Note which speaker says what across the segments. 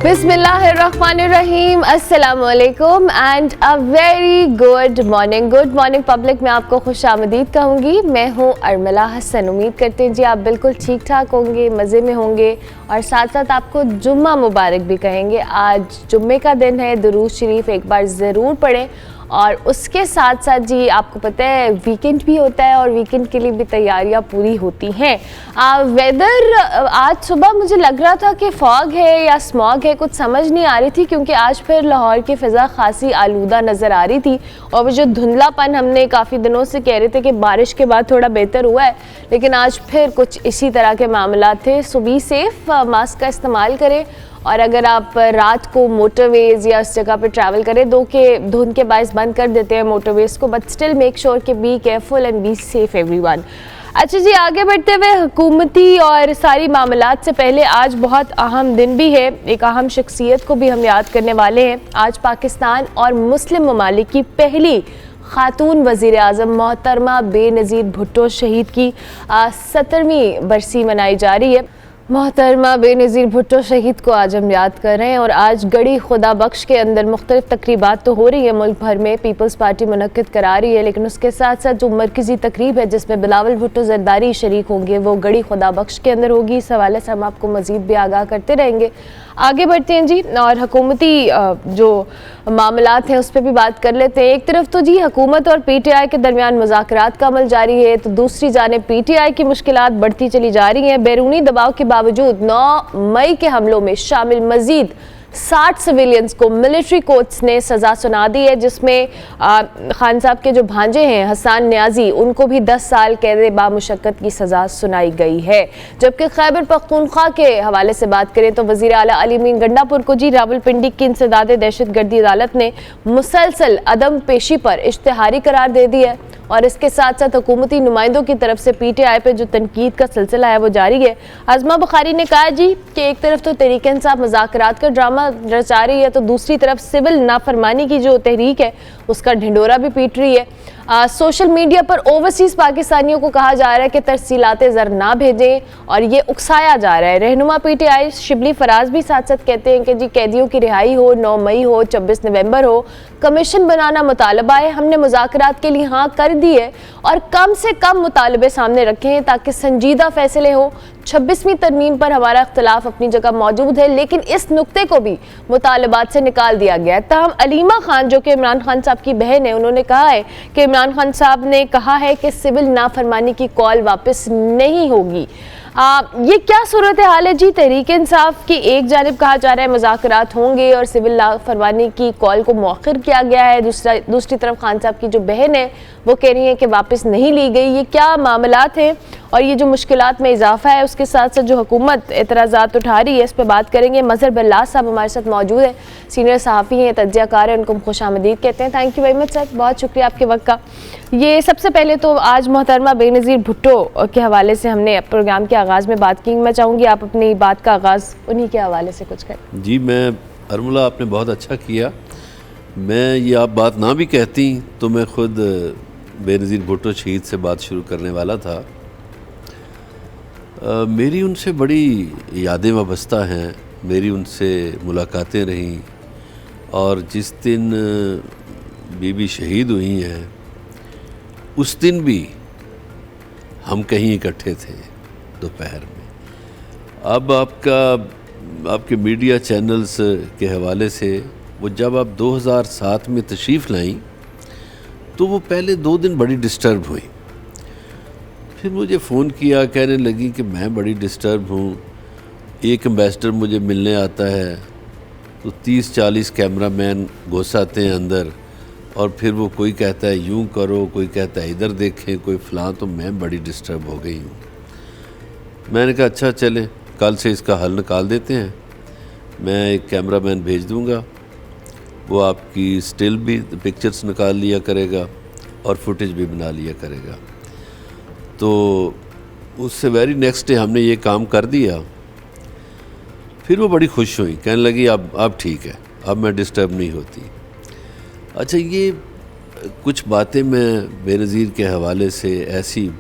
Speaker 1: बिस्मिल्लाहिर्रहमानिर्रहीम, अस्सलामुअलैकुम and a very good morning public. मैं आपको खुशामदीद कहूँगी। मैं हूँ अर्मला हसन। उम्मीद करते हैं जी आप बिल्कुल ठीक ठाक होंगे, मज़े में होंगे और साथ साथ आपको जुम्मा मुबारक भी कहेंगे। आज जुम्मे का दिन है, दुरूद शरीफ एक बार ज़रूर पढ़ें और उसके साथ साथ जी आपको पता है वीकेंड भी होता है और वीकेंड के लिए भी तैयारियां पूरी होती हैं। वेदर आज सुबह मुझे लग रहा था कि फॉग है या स्मॉग है, कुछ समझ नहीं आ रही थी क्योंकि आज फिर लाहौर की फ़िज़ा खासी आलूदा नज़र आ रही थी और वो जो धुंधलापन हमने काफ़ी दिनों से कह रहे थे कि बारिश के बाद थोड़ा बेहतर हुआ है, लेकिन आज फिर कुछ इसी तरह के मामला थे। सो बी सेफ़, मास्क का इस्तेमाल करें और अगर आप रात को मोटरवेज़ या उस जगह पे ट्रैवल करें, धुंध के बायस बंद कर देते हैं मोटरवेज़ को, बट स्टिल मेक श्योर कि be careful and be safe everyone. अच्छा जी, आगे बढ़ते हुए हुकूमती और सारी मामलात से पहले आज बहुत अहम दिन भी है, एक अहम शख्सियत को भी हम याद करने वाले हैं। आज पाकिस्तान और मुस्लिम ममालिक की पहली खातून वज़ीर आज़म मोहतरमा बेनज़ीर भुट्टो शहीद की 70वीं बरसी मनाई जा रही है। मोहतरमा बेनज़ीर भुट्टो शहीद को आज हम याद कर रहे हैं और आज गड़ी खुदा बख्श के अंदर मुख्तलिफ तकरीबात तो हो रही है मुल्क भर में, पीपल्स पार्टी मुनक्किद करा रही है, लेकिन उसके साथ साथ जो मरकज़ी तकरीब है जिसमें बिलावल भुट्टो ज़रदारी शरीक होंगे वो गड़ी खुदा बख्श के अंदर होगी। इस हवाले से हम आपको मज़ीद भी आगाह करते रहेंगे। आगे बढ़ते हैं जी और हुकूमती जो मामलात हैं उस पर भी बात कर लेते हैं। एक तरफ तो जी हुकूमत और PTI के दरमियान मुज़ाकरात का अमल जारी है, तो दूसरी जानिब PTI की मुश्किलात बढ़ती चली जा रही हैं। बैरूनी दबाव के बावजूद 9 मई के हमलों में शामिल मज़ीद 60 सिविलियंस को मिलिट्री कोर्ट्स ने सज़ा सुना दी है, जिसमें खान साहब के जो भांजे हैं हसन न्याजी, उनको भी 10 साल कैद बामुशक्कत की सज़ा सुनाई गई है। जबकि खैबर पख्तूनख्वा के हवाले से बात करें तो वज़ीर आला अली मीन गंडापुर को जी रावलपिंडी की इंसदाद दहशत गर्दी अदालत ने मुसलसल अदम पेशी पर इश्तिहारी करार दे दिया है और इसके साथ साथ हुकूमती नुमाइंदों की तरफ से PTI पे जो तनकीद का सिलसिला है वो जारी है। आज़मा बुखारी ने कहा जी कि एक तरफ तो तहरीक इंसाफ मुज़ाकरात का ड्रामा रचा रही है, तो दूसरी तरफ सिविल नाफरमानी की जो तहरीक है उसका ढिंडोरा भी पीट रही है। सोशल मीडिया पर ओवरसीज़ पाकिस्तानियों को कहा जा रहा है कि तरसीलाते ज़र ना भेजें और ये उकसाया जा रहा है। रहनुमा PTI शिबली फराज भी साथ साथ कहते हैं कि जी कैदियों की रिहाई हो, 9 मई हो, 26 नवंबर हो, कमीशन बनाना मुतालबा है। हमने मुज़ाकरात के लिए हाँ कर दी है और कम से कम मुतालबे सामने रखे हैं ताकि संजीदा फैसले हो। 26वीं तरमीम पर हमारा इख्तलाफ अपनी जगह मौजूद है, लेकिन इस नुक्ते को भी मुतालबात से निकाल दिया गया है। तहम अलीमा खान जो कि इमरान खान साहब की बहन है, उन्होंने कहा है कि इमरान खान साहब ने कहा है कि सिविल नाफरमानी की कॉल वापस नहीं होगी। ये क्या सूरत हाल है जी? तहरीक इंसाफ की एक जानिब कहा जा रहा है मुज़ाकरात होंगे और सिविल नाफरमानी की कॉल को मौखिर किया गया है, दूसरी तरफ खान साहब की जो बहन है वो कह रही है कि वापस नहीं ली गई। ये क्या मामलात हैं और ये जो मुश्किलात में इजाफा है उसके साथ साथ जो हुकूमत एतराज़ात उठा रही है, इस पर बात करेंगे। मज़हर बल्लास साहब हमारे साथ मौजूद है, सीनियर सहाफ़ी हैं, तज्ज़ियाकार हैं, उनको हम खुशामदीद कहते हैं। Thank you very much sir, बहुत शुक्रिया आपके वक्त का। ये सबसे पहले तो आज मोहतरमा बेनज़ीर भुट्टो के हवाले से हमने प्रोग्राम के आगाज़ में बात की, मैं चाहूँगी आप अपनी बात का आगाज़ उन्हीं के हवाले से कुछ करें।
Speaker 2: जी, मैं अर्मला आपने बहुत अच्छा किया। मैं ये आप बात ना भी कहती तो मैं ख़ुद बेनज़ीर भुट्टो शहीद से बात शुरू करने वाला था। मेरी उनसे बड़ी यादें वाबस्ता हैं, मेरी उनसे मुलाकातें रहीं और जिस दिन बीबी शहीद हुई हैं उस दिन भी हम कहीं इकट्ठे थे दोपहर में। अब आपके मीडिया चैनल्स के हवाले से वो जब आप 2007 में तशरीफ़ लाईं तो वो पहले 2 दिन बड़ी डिस्टर्ब हुई, फिर मुझे फ़ोन किया, कहने लगी कि मैं बड़ी डिस्टर्ब हूँ। एक एम्बेसडर मुझे मिलने आता है तो 30-40 कैमरामैन घुस आते हैं अंदर और फिर वो कोई कहता है यूं करो, कोई कहता है इधर देखें, कोई फ़लाँ, तो मैं बड़ी डिस्टर्ब हो गई हूँ। मैंने कहा अच्छा चलें, कल से इसका हल निकाल देते हैं। मैं एक कैमरामैन भेज दूँगा, वो आपकी स्टिल भी पिक्चर्स निकाल लिया करेगा और फुटेज भी बना लिया करेगा। तो उससे वेरी नेक्स्ट डे हमने ये काम कर दिया। फिर वो बड़ी खुश हुई, कहने लगी अब ठीक है, अब मैं डिस्टर्ब नहीं होती। अच्छा, ये कुछ बातें मैं बेनज़ीर के हवाले से ऐसी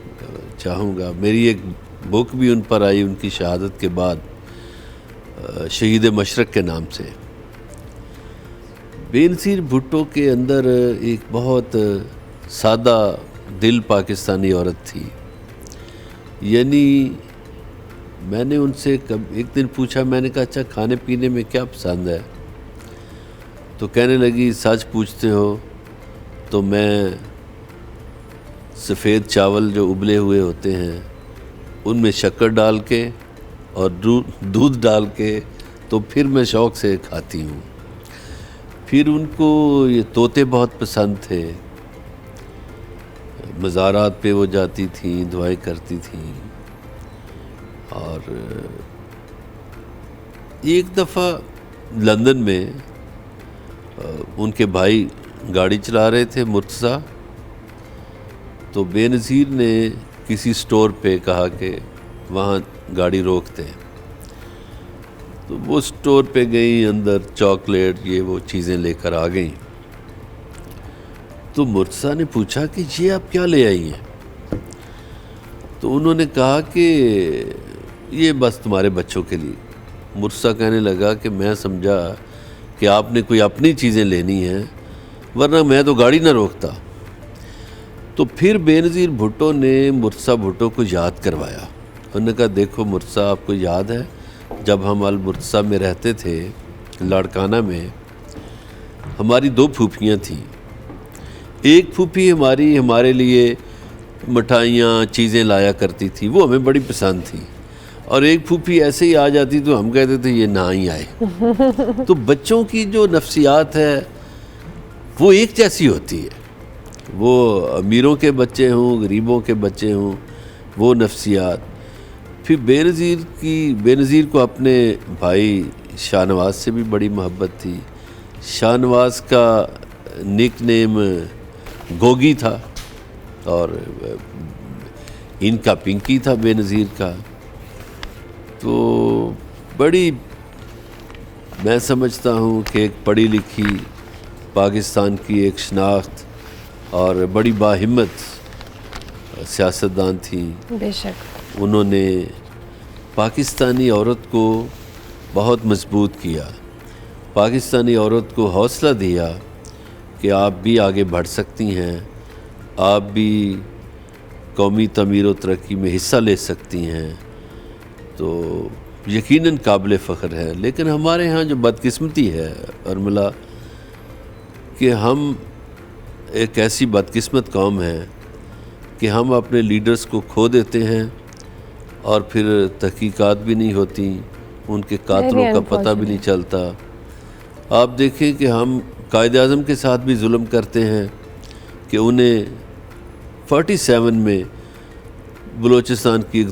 Speaker 2: चाहूँगा। मेरी एक बुक भी उन पर आई उनकी शहादत के बाद, शहीद मशरक़ के नाम से। बेनज़ीर भुट्टो के अंदर एक बहुत सादा दिल पाकिस्तानी औरत थी। यानी मैंने उनसे एक दिन पूछा, मैंने कहा अच्छा खाने पीने में क्या पसंद है? तो कहने लगी सच पूछते हो तो मैं सफ़ेद चावल जो उबले हुए होते हैं उनमें शक्कर डाल के और दूध डाल के तो फिर मैं शौक़ से खाती हूँ। फिर उनको ये तोते बहुत पसंद थे। मज़ारात पे वो जाती थी, दुआएं करती थी। और एक दफ़ा लंदन में उनके भाई गाड़ी चला रहे थे, मुर्तज़ा, तो बेनज़ीर ने किसी स्टोर पे कहा कि वहाँ गाड़ी रोकते हैं। तो वो स्टोर पे गई, अंदर चॉकलेट ये वो चीज़ें लेकर आ गई। तो मुर्तज़ा ने पूछा कि ये आप क्या ले आई हैं? तो उन्होंने कहा कि ये बस तुम्हारे बच्चों के लिए। मुर्तज़ा कहने लगा कि मैं समझा कि आपने कोई अपनी चीज़ें लेनी हैं, वरना मैं तो गाड़ी ना रोकता। तो फिर बेनज़ीर भुट्टो ने मुर्तज़ा भुट्टो को याद करवाया। उन्होंने कहा देखो मुर्तज़ा, आपको याद है जब हम अल मुर्तज़ा में रहते थे, लाड़काना में, हमारी 2 फूफियाँ थीं। एक फूफी हमारे लिए मिठाइयाँ चीज़ें लाया करती थी, वो हमें बड़ी पसंद थी। और एक फूफी ऐसे ही आ जाती तो हम कहते थे ये ना ही आए। तो बच्चों की जो नफ्सियात है वो एक जैसी होती है। वो अमीरों के बच्चे हों, गरीबों के बच्चे हों, वो नफ्सियात। फिर बेनज़ीर को अपने भाई शाहनवाज से भी बड़ी मोहब्बत थी। शाहनवाज का निक नेम गोगी था और इनका पिंकी था, बेनज़ीर का। तो बड़ी, मैं समझता हूँ कि एक पढ़ी लिखी पाकिस्तान की एक शनाख्त और बड़ी बाहिम्मत सियासतदान थी।
Speaker 1: बेशक
Speaker 2: उन्होंने पाकिस्तानी औरत को बहुत मजबूत किया, पाकिस्तानी औरत को हौसला दिया कि आप भी आगे बढ़ सकती हैं, आप भी कौमी तमीर व तरक्की में हिस्सा ले सकती हैं। तो यकीनन काबिल फ़ख्र है। लेकिन हमारे यहाँ जो बदकिस्मती है अर्मिला, कि हम एक ऐसी बदकिस्मत कौम है कि हम अपने लीडर्स को खो देते हैं और फिर तहकीकात भी नहीं होती, उनके कातलों का पता भी नहीं चलता। आप देखें कि हम कायद-ए-आज़म के साथ भी जुल्म करते हैं कि उन्हें 47 में बलूचिस्तान की एक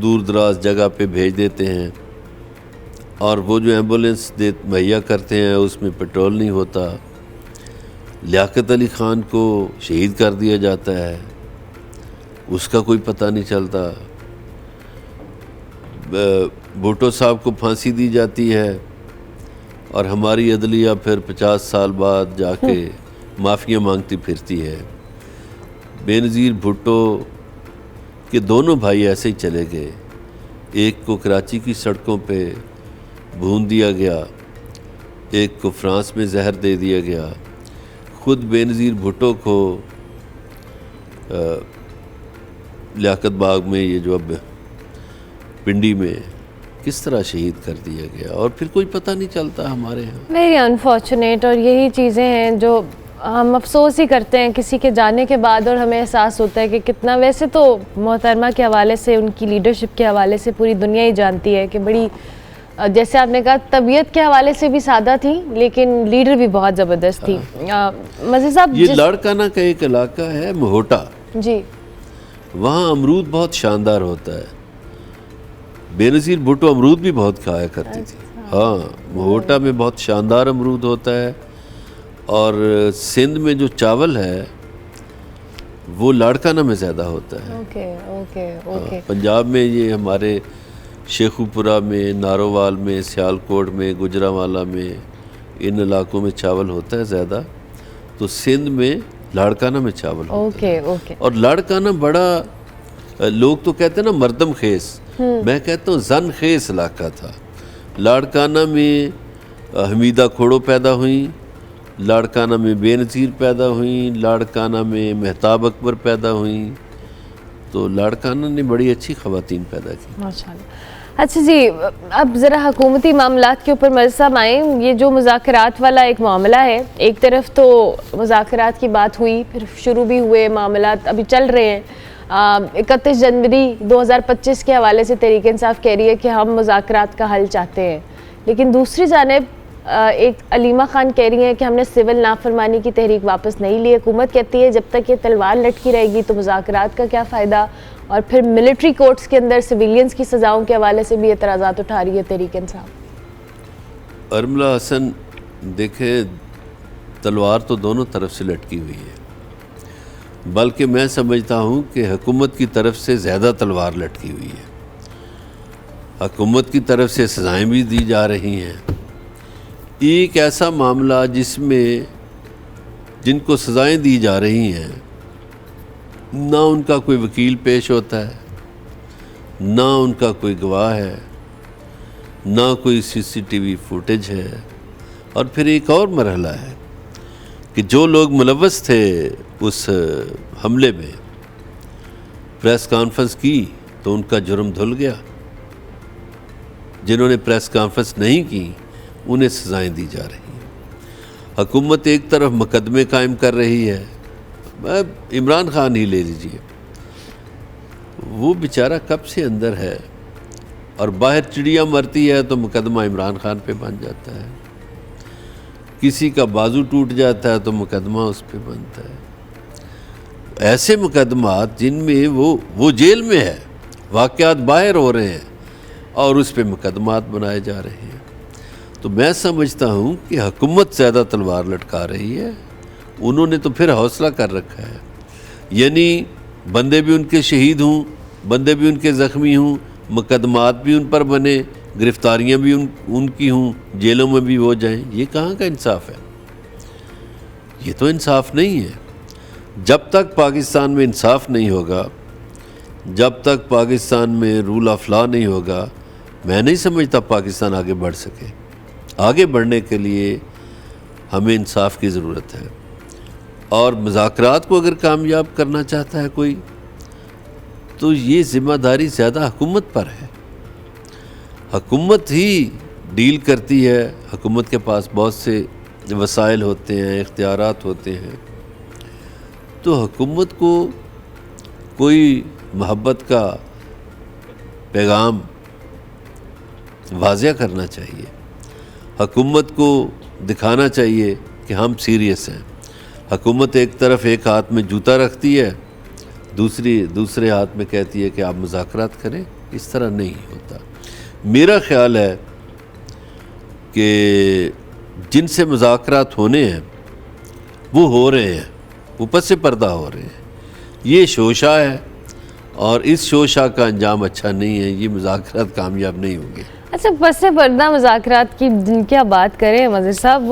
Speaker 2: दूर दराज जगह पे भेज देते हैं और वो जो एम्बुलेंस मुहैया करते हैं उसमें पेट्रोल नहीं होता। लियाकत अली ख़ान को शहीद कर दिया जाता है, उसका कोई पता नहीं चलता। भुट्टो साहब को फांसी दी जाती है और हमारी अदलिया फिर 50 साल बाद जाके माफ़ियाँ मांगती फिरती है। बेनज़ीर भुट्टो के दोनों भाई ऐसे ही चले गए। एक को कराची की सड़कों पे भून दिया गया, एक को फ्रांस में जहर दे दिया गया। ख़ुद बेनज़ीर भुट्टो को लियाकत बाग में, ये जो अब पिंडी में, किस तरह शहीद कर दिया गया और फिर कोई पता नहीं चलता हमारे यहाँ।
Speaker 1: Very unfortunate. और यही चीज़ें हैं जो हम अफसोस ही करते हैं किसी के जाने के बाद, और हमें एहसास होता है कि कितना, वैसे तो मोहतरमा के हवाले से, उनकी लीडरशिप के हवाले से पूरी दुनिया ही जानती है कि बड़ी, जैसे आपने कहा, तबीयत के हवाले से भी सादा थी लेकिन लीडर भी बहुत ज़बरदस्त थी। मज़े साहब,
Speaker 2: ये लाड़काना का एक इलाका है मोहोटा
Speaker 1: जी,
Speaker 2: वहाँ अमरूद बहुत शानदार होता है। बेनज़ीर भुट्टो अमरूद भी बहुत खाया करती थी। हाँ, मोहोटा में बहुत शानदार अमरूद होता है। और सिंध में जो चावल है वो लाड़काना में ज़्यादा होता है।
Speaker 1: Okay okay okay.
Speaker 2: पंजाब में ये हमारे शेखुपुरा में, नारोवाल में, सियालकोट में, गुजरांवाला में, इन इलाकों में चावल होता है ज़्यादा। तो सिंध में लाड़काना में चावल होता है।
Speaker 1: ओके।
Speaker 2: और लाड़काना बड़ा, लोग तो कहते हैं ना मर्दम खेस, मैं कहता हूँ जन खेस इलाका था। लाड़काना में हमीदा खोड़ो पैदा हुई, लाड़काना में बेनज़ीर पैदा हुई, लाड़काना में महताब अकबर पैदा हुई। तो लाड़काना ने बड़ी अच्छी ख़वातीन पैदा की
Speaker 1: माशाल्लाह। अच्छा जी, अब ज़रा हुकूमती मामलात के ऊपर मर्ज़ साहब आएँ। ये जो मुज़ाकरात वाला एक मामला है, एक तरफ तो मुज़ाकरात की बात हुई, फिर शुरू भी हुए मामलात, अभी चल रहे हैं। 31 जनवरी 2025 के हवाले से तहरीक इंसाफ कह रही है कि हम मुज़ाकरात का हल चाहते हैं, लेकिन दूसरी जानिब एक अलीमा खान कह रही हैं कि हमने सिविल नाफरमानी की तहरीक वापस नहीं ली। हुकूमत कहती है जब तक ये तलवार लटकी रहेगी तो मुज़ाकरात का क्या फ़ायदा। और फिर मिलिट्री कोर्ट्स के अंदर सिविलियंस की सज़ाओं के हवाले से भी एतराज़ात उठा रही है तहरीक इंसाफ।
Speaker 2: अरमला हसन, देखें, तलवार तो दोनों तरफ से लटकी हुई है, बल्कि मैं समझता हूँ कि हुकूमत की तरफ से ज़्यादा तलवार लटकी हुई है। हुकूमत की तरफ से सज़ाएँ भी दी जा रही हैं। एक ऐसा मामला जिसमें जिनको सज़ाएँ दी जा रही हैं, ना उनका कोई वकील पेश होता है, ना उनका कोई गवाह है, ना कोई CCTV फुटेज है। और फिर एक और मरहला है कि जो लोग मुलव्वस थे उस हमले में, प्रेस कॉन्फ्रेंस की तो उनका जुर्म धुल गया। जिन्होंने प्रेस कॉन्फ्रेंस नहीं की उन्हें सज़ाएँ दी जा रही हैं। हुकूमत एक तरफ मुकदमे कायम कर रही है, इमरान खान ही ले लीजिए, वो बेचारा कब से अंदर है और बाहर चिड़िया मरती है तो मुकदमा इमरान खान पे बन जाता है, किसी का बाजू टूट जाता है तो मुकदमा उस पे बनता है। ऐसे मुकदमात जिनमें वो जेल में है, वाक़यात बाहर हो रहे हैं और उस पे मुकदमात बनाए जा रहे हैं। तो मैं समझता हूँ कि हुकूमत ज़्यादा तलवार लटका रही है। उन्होंने तो फिर हौसला कर रखा है, यानी बंदे भी उनके शहीद हों, बंदे भी उनके ज़ख्मी हों, मुकदमात भी उन पर बने, गिरफ्तारियाँ भी उनकी हों, जेलों में भी वो जाएं। ये कहाँ का इंसाफ है? ये तो इंसाफ नहीं है। जब तक पाकिस्तान में इंसाफ नहीं होगा, जब तक पाकिस्तान में रूल ऑफ लॉ नहीं होगा, मैं नहीं समझता पाकिस्तान आगे बढ़ सके। आगे बढ़ने के लिए हमें इंसाफ की ज़रूरत है। और मुज़ाकरात को अगर कामयाब करना चाहता है कोई, तो ये ज़िम्मेदारी ज़्यादा हुकूमत पर है। हुकूमत ही डील करती है, हुकूमत के पास बहुत से वसाइल होते हैं, इख्तियारात होते हैं। तो हुकूमत को कोई मोहब्बत का पैगाम वाज़िया करना चाहिए, हुकूमत को दिखाना चाहिए कि हम सीरियस हैं। हुकूमत एक तरफ एक हाथ में जूता रखती है, दूसरे हाथ में कहती है कि आप मुज़ाकरात करें। इस तरह नहीं होता। मेरा ख़्याल है कि जिनसे मुज़ाकरात होने हैं वो हो रहे हैं, ऊपर से पर्दा हो रहे हैं। ये शोशा है और इस शोशा का अंजाम अच्छा नहीं है। ये मुज़ाकरात कामयाब नहीं होंगे।
Speaker 1: अच्छा, पस पर्दा मुज़ाकरात की क्या बात करें मज़हर साहब,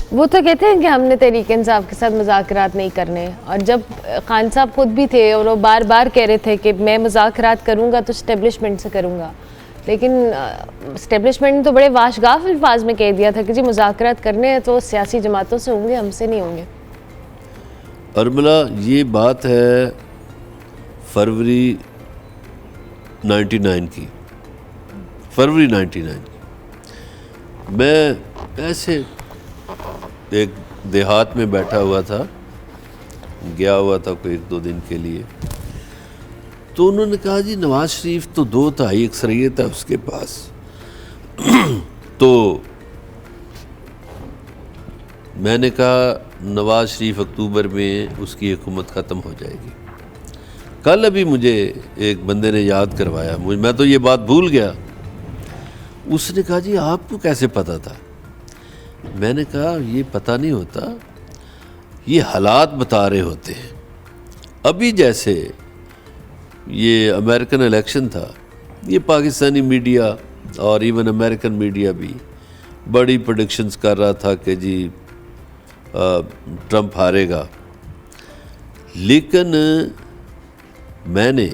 Speaker 1: वो तो कहते हैं कि हमने तहरीक इंसाफ के साथ मुज़ाकरात नहीं करने। और जब खान साहब खुद भी थे और वो बार बार कह रहे थे कि मैं मुज़ाकरात करूँगा तो इस्टेब्लिशमेंट से करूँगा, लेकिन इस्टेब्लिशमेंट ने तो बड़े वाशगाफ अल्फाज में कह दिया था कि जी मुज़ाकरात करने हैं तो सियासी जमातों से होंगे, हमसे नहीं होंगे।
Speaker 2: अरमला, ये बात है फरवरी 99 की, फरवरी 99 की। मैं ऐसे एक देहात में बैठा हुआ था, गया हुआ था कोई 1-2 दिन के लिए। तो उन्होंने कहा जी नवाज़ शरीफ तो 2/3 अक्सरियत है उसके पास। तो मैंने कहा नवाज़ शरीफ अक्टूबर में उसकी हुकूमत ख़त्म हो जाएगी। कल अभी मुझे एक बंदे ने याद करवाया, मैं तो ये बात भूल गया। उसने कहा जी आपको कैसे पता था? मैंने कहा ये पता नहीं होता, ये हालात बता रहे होते हैं। अभी जैसे ये अमेरिकन इलेक्शन था, ये पाकिस्तानी मीडिया और इवन अमेरिकन मीडिया भी बड़ी प्रेडिक्शंस कर रहा था कि जी ट्रंप हारेगा। लेकिन मैंने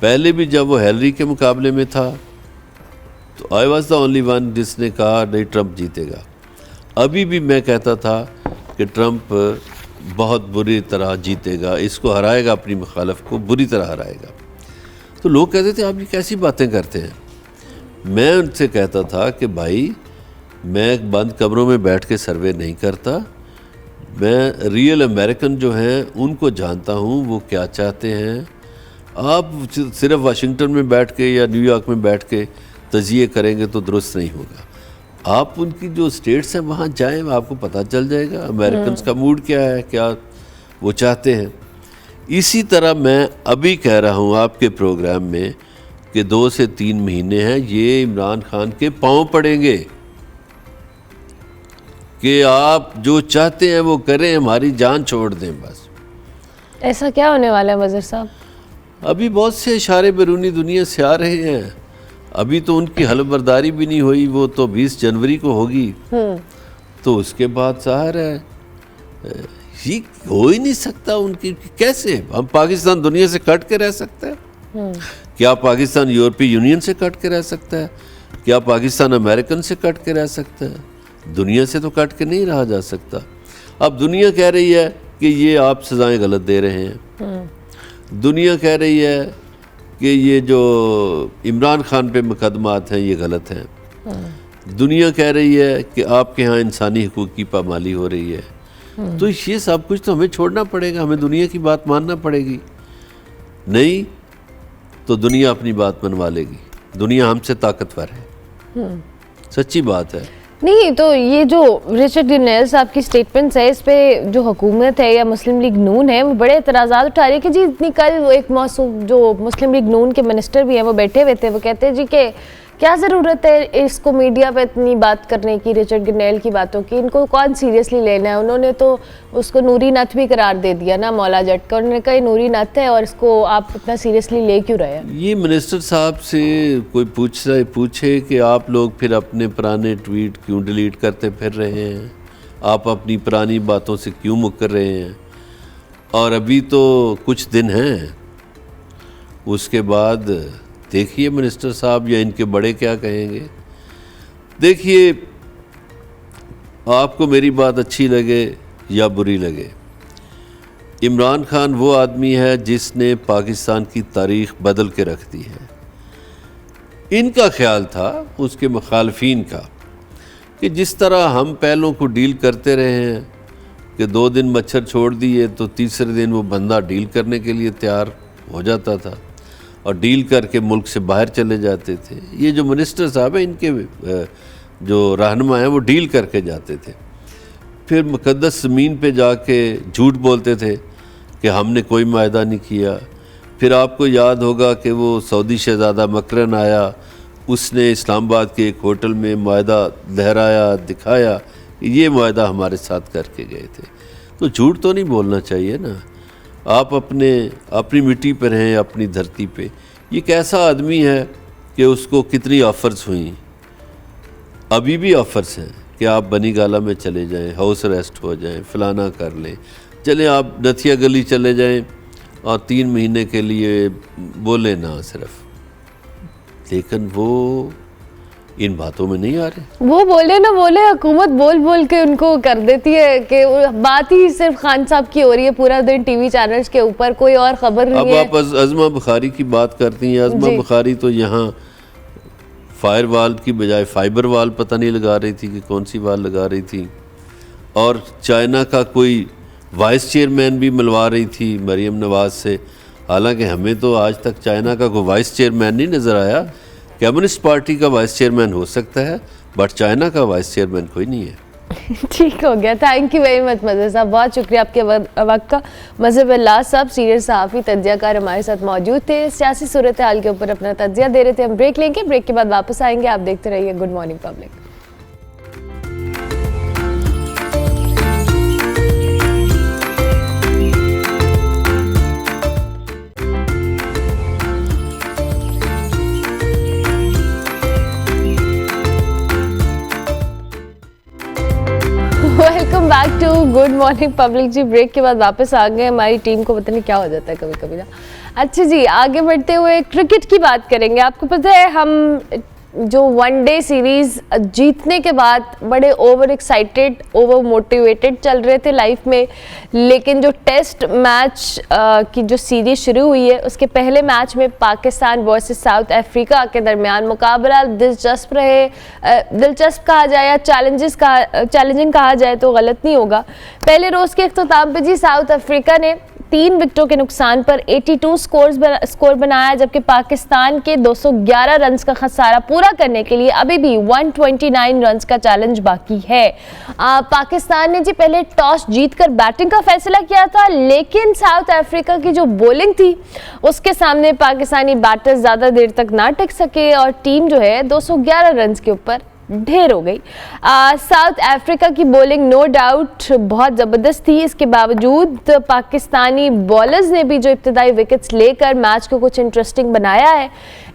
Speaker 2: पहले भी जब वो हिलरी के मुकाबले में था तो I was the only one जिसने कहा नहीं ट्रंप जीतेगा। अभी भी मैं कहता था कि ट्रंप बहुत बुरी तरह जीतेगा, इसको हराएगा, अपनी मुखालफ को बुरी तरह हराएगा। तो लोग कहते थे आप ये कैसी बातें करते हैं। मैं उनसे कहता था कि भाई मैं बंद कमरों में बैठ के सर्वे नहीं करता, मैं रियल अमेरिकन जो हैं उनको जानता हूँ वो क्या चाहते हैं। आप सिर्फ वाशिंगटन में बैठ के या न्यूयॉर्क में बैठ के तजिए करेंगे तो दुरुस्त नहीं होगा। आप उनकी जो स्टेट्स हैं वहाँ जाएं, आपको पता चल जाएगा अमेरिकन का मूड क्या है, क्या वो चाहते हैं। इसी तरह मैं अभी कह रहा हूँ आपके प्रोग्राम में कि 2 से 3 महीने हैं, ये इमरान खान के पाँव पड़ेंगे कि आप जो चाहते हैं वो करें, हमारी जान छोड़ दें बस।
Speaker 1: ऐसा क्या होने वाला है वज़ीर साहब? अभी
Speaker 2: बहुत से इशारे बैरूनी दुनिया से आ रहे हैं, अभी तो उनकी हलफबरदारी भी नहीं हुई, वो तो 20 जनवरी को होगी। तो उसके बाद ज़ाहिर है ये हो ही नहीं सकता उनकी। कैसे हम पाकिस्तान दुनिया से कट के रह सकते हैं? क्या पाकिस्तान यूरोपीय यूनियन से कट के रह सकता है? क्या पाकिस्तान अमेरिकन से कट के रह सकता है? दुनिया से तो कट के नहीं रहा जा सकता। अब दुनिया कह रही है कि ये आप सज़ाएं गलत दे रहे हैं, दुनिया कह रही है कि ये जो इमरान खान पे मुकदमात हैं ये गलत हैं, दुनिया कह रही है कि आपके यहाँ इंसानी हुकूक की पामाली हो रही है। तो ये सब कुछ तो हमें छोड़ना पड़ेगा, हमें दुनिया की बात मानना पड़ेगी, नहीं तो दुनिया अपनी बात मनवा लेगी। दुनिया हमसे ताकतवर है, सच्ची बात है।
Speaker 1: नहीं तो ये जो रिचर्ड ग्रिनेल साहब की स्टेटमेंट्स है, इस पे जो हुकूमत है या मुस्लिम लीग नून है वो बड़े एतराज़ात उठा रही है कि जी इतनी कल वो एक मौसूम जो मुस्लिम लीग नून के मिनिस्टर भी हैं वो बैठे हुए थे, वो कहते हैं जी कि क्या ज़रूरत है इसको मीडिया पे इतनी बात करने की, रिचर्ड ग्रिनेल की बातों की, इनको कौन सीरियसली लेना है। उन्होंने तो उसको नूरी नत भी करार दे दिया ना मौला जट का, उन्होंने कहा नूरी नत है और इसको आप इतना सीरियसली ले क्यों रहे हैं।
Speaker 2: ये मिनिस्टर साहब से कोई पूछे कि आप लोग फिर अपने पुराने ट्वीट क्यों डिलीट करते फिर रहे हैं, आप अपनी पुरानी बातों से क्यों मुकर रहे हैं। और अभी तो कुछ दिन हैं, उसके बाद देखिए मिनिस्टर साहब या इनके बड़े क्या कहेंगे। देखिए आपको मेरी बात अच्छी लगे या बुरी लगे, इमरान खान वो आदमी है जिसने पाकिस्तान की तारीख बदल के रख दी है। इनका ख्याल था उसके मुखालफीन का कि जिस तरह हम पहलों को डील करते रहे हैं कि 2 दिन मच्छर छोड़ दिए तो तीसरे दिन वो बंदा डील करने के लिए तैयार हो जाता था और डील करके मुल्क से बाहर चले जाते थे। ये जो मिनिस्टर साहब हैं इनके जो रहनुमा हैं वो डील करके जाते थे, फिर मुक़द्दस ज़मीन पे जाके झूठ बोलते थे कि हमने कोई मायदा नहीं किया। फिर आपको याद होगा कि वो सऊदी शहज़ादा मकरन आया, उसने इस्लामाबाद के एक होटल में मायदा लहराया, दिखाया ये मायदा हमारे साथ करके गए थे। तो झूठ तो नहीं बोलना चाहिए ना, आप अपनी मिट्टी पर रहें, अपनी धरती पे। ये कैसा आदमी है कि उसको कितनी ऑफ़र्स हुई, अभी भी ऑफ़र्स हैं कि आप बनी गाला में चले जाएं, हाउस अरेस्ट हो जाएं, फ़लाना कर लें, चलें आप नथिया गली चले जाएं और 3 महीने के लिए बोले ना सिर्फ। लेकिन वो इन बातों में नहीं आ रहे।
Speaker 1: वो बोले ना बोले, हुकूमत बोल बोल के उनको कर देती है कि बात ही सिर्फ खान साहब की हो रही है पूरा दिन टीवी चैनल्स के ऊपर, कोई और खबर नहीं है।
Speaker 2: अब आप अज़मा बुखारी की बात करती हैं, अज़मा बुखारी तो यहाँ फायर वाल की बजाय फाइबर वाल पता नहीं लगा रही थी कि कौन सी वाल लगा रही थी, और चाइना का कोई वाइस चेयरमैन भी मिलवा रही थी मरीम नवाज़ से। हालांकि हमें तो आज तक चाइना का कोई वाइस चेयरमैन नहीं नज़र आया। कम्युनिस्ट पार्टी का वाइस चेयरमैन हो सकता है बट चाइना का वाइस चेयरमैन कोई नहीं है।
Speaker 1: ठीक हो गया, thank you very much Mazhar साहब, बहुत शुक्रिया आपके वक्त का। मज़हर बिल्लाह साहब सीनियर सहाफ़ी तज्ज़ियाकार हमारे साथ मौजूद थे, सियासी सूरत हाल के ऊपर अपना तज्ज़िया दे रहे थे। हम ब्रेक लेंगे, ब्रेक के बाद वापस आएंगे। आप देखते रहिए good morning public. Welcome back to good morning public ji. Break के बाद वापस आ गए। हमारी टीम को पता नहीं क्या हो जाता है कभी कभी ना। अच्छा जी, आगे बढ़ते हुए क्रिकेट की बात करेंगे। आपको पता है हम जो वनडे सीरीज जीतने के बाद बड़े ओवर एक्साइटेड, ओवर मोटिवेटेड चल रहे थे लाइफ में, लेकिन जो टेस्ट मैच की जो सीरीज शुरू हुई है उसके पहले मैच में पाकिस्तान वर्सेस साउथ अफ्रीका के दरमियान मुकाबला दिलचस्प रहे। दिलचस्प कहा जाए या चैलेंजिंग कहा जाए तो गलत नहीं होगा। पहले रोज़ के अख्ताम पे जी साउथ अफ्रीका ने 3 विकेटों के नुकसान पर 82 स्कोर बनाया, जबकि पाकिस्तान के 211 रन्स का खसारा पूरा करने के लिए अभी भी 129 रन्स का चैलेंज बाकी है। पाकिस्तान ने जी पहले टॉस जीतकर बैटिंग का फैसला किया था, लेकिन साउथ अफ्रीका की जो बॉलिंग थी उसके सामने पाकिस्तानी बैटर्स ज़्यादा देर तक ना टिक सके और टीम जो है 211 रन्स के ऊपर ढेर हो गई। साउथ अफ्रीका की बॉलिंग नो डाउट बहुत ज़बरदस्त थी, इसके बावजूद पाकिस्तानी बॉलर्स ने भी जो इब्तिदाई विकेट्स लेकर मैच को कुछ इंटरेस्टिंग बनाया है।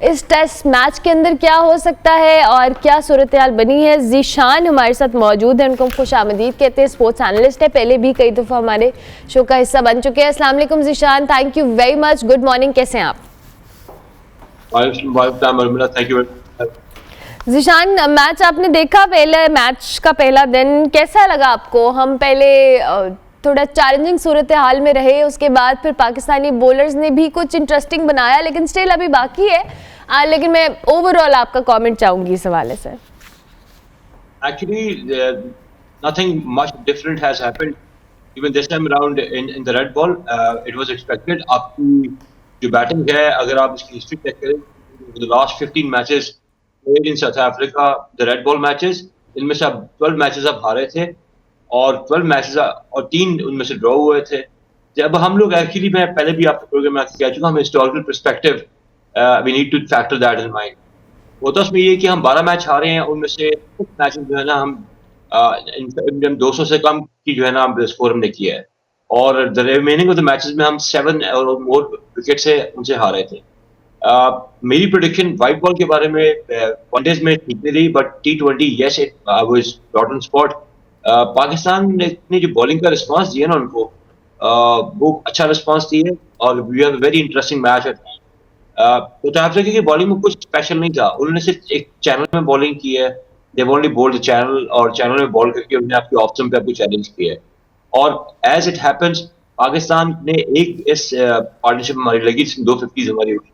Speaker 1: इस टेस्ट मैच के अंदर क्या हो सकता है और क्या सूरत हाल बनी है, ज़ीशान हमारे साथ मौजूद हैं, उनको खुश आमदीद कहते हैं, स्पोर्ट्स एनालिस्ट है, पहले भी कई दफ़ा हमारे शो का हिस्सा बन चुके हैं। अस्सलाम वालेकुम Zeeshan, thank you very much, good morning, कैसे हैं आप?
Speaker 3: Thank you.
Speaker 1: ज़ीशान, मैच आपने देखा, पहले मैच का पहला दिन कैसा लगा आपको? हम पहले थोड़ा चैलेंजिंग सूरत हाल में रहे, उसके बाद फिर पाकिस्तानी बॉलर्स ने भी कुछ इंटरेस्टिंग बनाया, लेकिन स्टिल अभी बाकी है। लेकिन मैं ओवरऑल आपका कमेंट चाहूंगी इस हवाले से।
Speaker 3: Actually, nothing much different has happened. Even this time around in the red ball, it was expected. आपकी जो बैटिंग है, अगर आप इसकी हिस्ट्री चेक करें, the last 15 matches played in South Africa, the red ball matches, इनमें से आप 12 मैचेस आप हारे थे और 12 मैचेस और 3 उनमें से ड्रॉ हुए थे। जब हम लोग एक्चुअली, मैं पहले भी आपको प्रोग्राम में कह चुका, हम historical perspective we need to factor that in mind. वो तो उसमें ये कि हम 12 मैच हारे हैं, उनमें से कुछ मैचेस जो है ना हम 200 से कम की जो है ना स्कोर हमने किया है, और the remaining of the matches में हम 7 और मोर विकेट से उनसे हारे थे। मेरी प्रेडिक्शन वाइट बॉल के बारे में वनडेज में ठीक नहीं रही, but T20 yes it was not on spot. Pakistan ने जो बॉलिंग का रिस्पांस दिया ना उनको, वो अच्छा रिस्पांस दिया और we have a very interesting match at. तो अफ्रीका की बॉलिंग में कुछ स्पेशल नहीं था, उन्होंने सिर्फ एक चैनल में बॉलिंग की है, they only bowled the channel, और चैनल में बॉल करके उन्होंने आपकी ऑफ स्टंप पे आपको चैलेंज किया है। और एज इट हैपेंस पाकिस्तान ने एक इस पार्टनरशिप हमारी लगी जिसमें 250 हमारी हुई।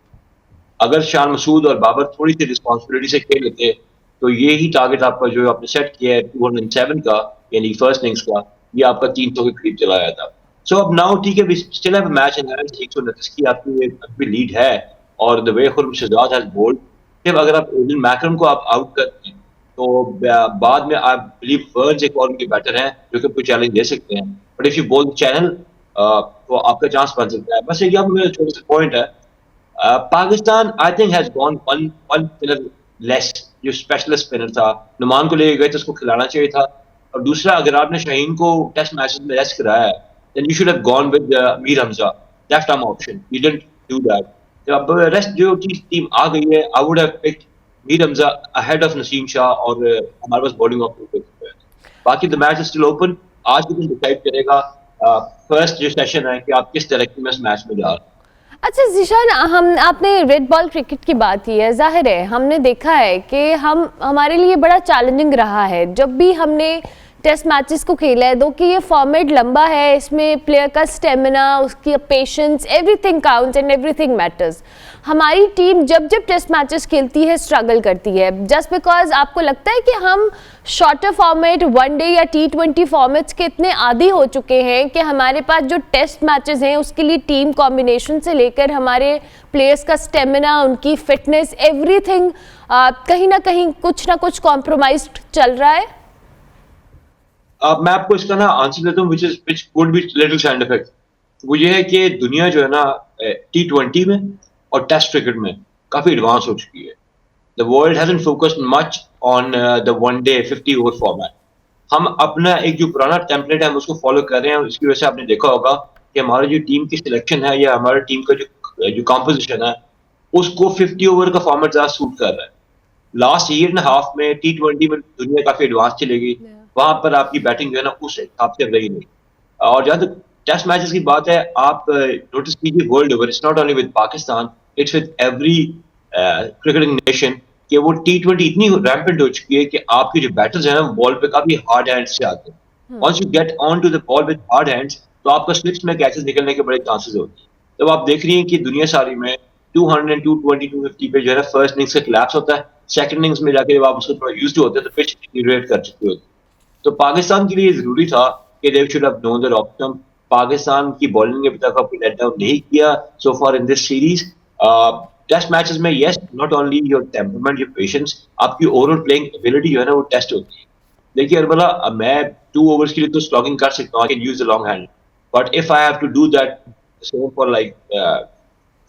Speaker 3: अगर शान मसूद और बाबर थोड़ी सी रिस्पॉन्सिबिलिटी से खेल लेते तो ये ही टारगेट आपका जो आपने सेट किया है 207 का, यानी फर्स्ट इनिंग्स का, ये आपका 300 के करीब चला आया था। सो अब नाउ ठीक है, still have a match in hand, 129 की आपकी लीड है, और the way Khurram Shahzad has bowled, सिर्फ अगर आप एडन मैकरम को आप आउट करते हैं तो बाद में आप बिलीव बर्न्स एक और उनके बैटर हैं जो कि आपको चैलेंज दे सकते हैं, बट इफ यू बोल चैनल तो आपका चांस बन सकता है। बस ये मेरा छोटा सा पॉइंट है। Pakistan I think has gone one spinner less, जो स्पेशलिस्ट स्पिनर था, नुमान को लेके गए तो उसको खिलाना चाहिए था। और दूसरा, अगर आपने शाहीन को टेस्ट मैचेस में रेस्ट कराया है, then you should have gone with Mir Hamza, left arm option, you didn't do that. अब रेस्ट जो टीम आ गई है, I would have picked Mir Hamza ahead of Naseem Shah, और हमारे पास बॉलिंग ऑप्शन है। बाकी the match is still open, आज के दिन डिसाइड करेगा फर्स्ट जो सेशन है कि आप किस डायरेक्शन में इस मैच में जा रहे हैं।
Speaker 1: अच्छा ज़ीशान, आपने रेड बॉल क्रिकेट की बात की है, जाहिर है हमने देखा है कि हमारे लिए बड़ा चैलेंजिंग रहा है जब भी हमने टेस्ट मैचेस को खेला है, दो कि ये फॉर्मेट लंबा है, इसमें प्लेयर का स्टेमिना, उसकी patience, everything counts and everything matters. हमारी टीम जब जब टेस्ट मैचेस खेलती है स्ट्रगल करती है, जस्ट बिकॉज आपको लगता है कि हम शॉर्टर फॉर्मेट, वनडे या T20 फॉर्मेट्स के इतने आदी हो चुके हैं कि हमारे पास जो टेस्ट मैचेस हैं उसके लिए टीम कॉम्बिनेशन से लेकर हमारे प्लेयर्स का स्टेमिना, उनकी फिटनेस, एवरीथिंग कहीं ना कहीं कुछ ना कुछ कॉम्प्रोमाइज चल रहा है।
Speaker 3: मैं आपको इसका ना आंसर देता हूँ which could be little scientific। वो ये है कि दुनिया जो है ना T20 में और टेस्ट क्रिकेट में काफी एडवांस हो चुकी है। The world hasn't focused much on the one day 50 over format। हम अपना एक जो पुराना टेम्पलेट है हम उसको फॉलो कर रहे हैं। इसकी वजह से आपने देखा होगा कि हमारी जो टीम की सिलेक्शन है या हमारी टीम का जो कॉम्पोजिशन है उसको 50 ओवर का फॉर्मेट ज्यादा सूट कर रहा है। लास्ट ईयर एंड हाफ में T20 में दुनिया काफी एडवांस चली गई, वहां पर आपकी बैटिंग जो है ना उस हिसाब से रही नहीं। और जहाँ तक टेस्ट मैचेस की बात है, आप नोटिस कीजिए world over, it's not only with Pakistan, it's with every cricketing nation कि वो T20 इतनी रैम्पेंट हो चुकी है कि आपके जो बैटर्स हैं ना, बॉल पे काफी हार्ड हैंड से आते हैं। Once you get on to the ball with hard hands, तो आपका स्लिप्स में कैचेस निकलने के बड़े चांसेस होते हैं। तब आप देख रही हैं कि दुनिया सारी में 200, 220, 250 पे जो है ना फर्स्ट इनिंग्स का क्लैप्स होता है, सेकंड इनिंग्स में जाके जब आप उसको थोड़ा यूज्ड होते हैं तो पिच डिटेरियोरेट कर चुकी होती है। तो पाकिस्तान के लिए जरूरी था कि they should have known their option. Pakistan की बॉलिंग ने अभी तक आपको लेट डाउन नहीं किया so far in this series. Test matches में yes, not only your temperament, your patience, आपकी ओवरऑल प्लेइंग एबिलिटी जो है ना वो टेस्ट होती है। देखिए अरबला, मैं 2 ओवर्स के लिए तो स्लॉगिंग कर सकता हूँ, I can use the long hand, but if I have to do that so for like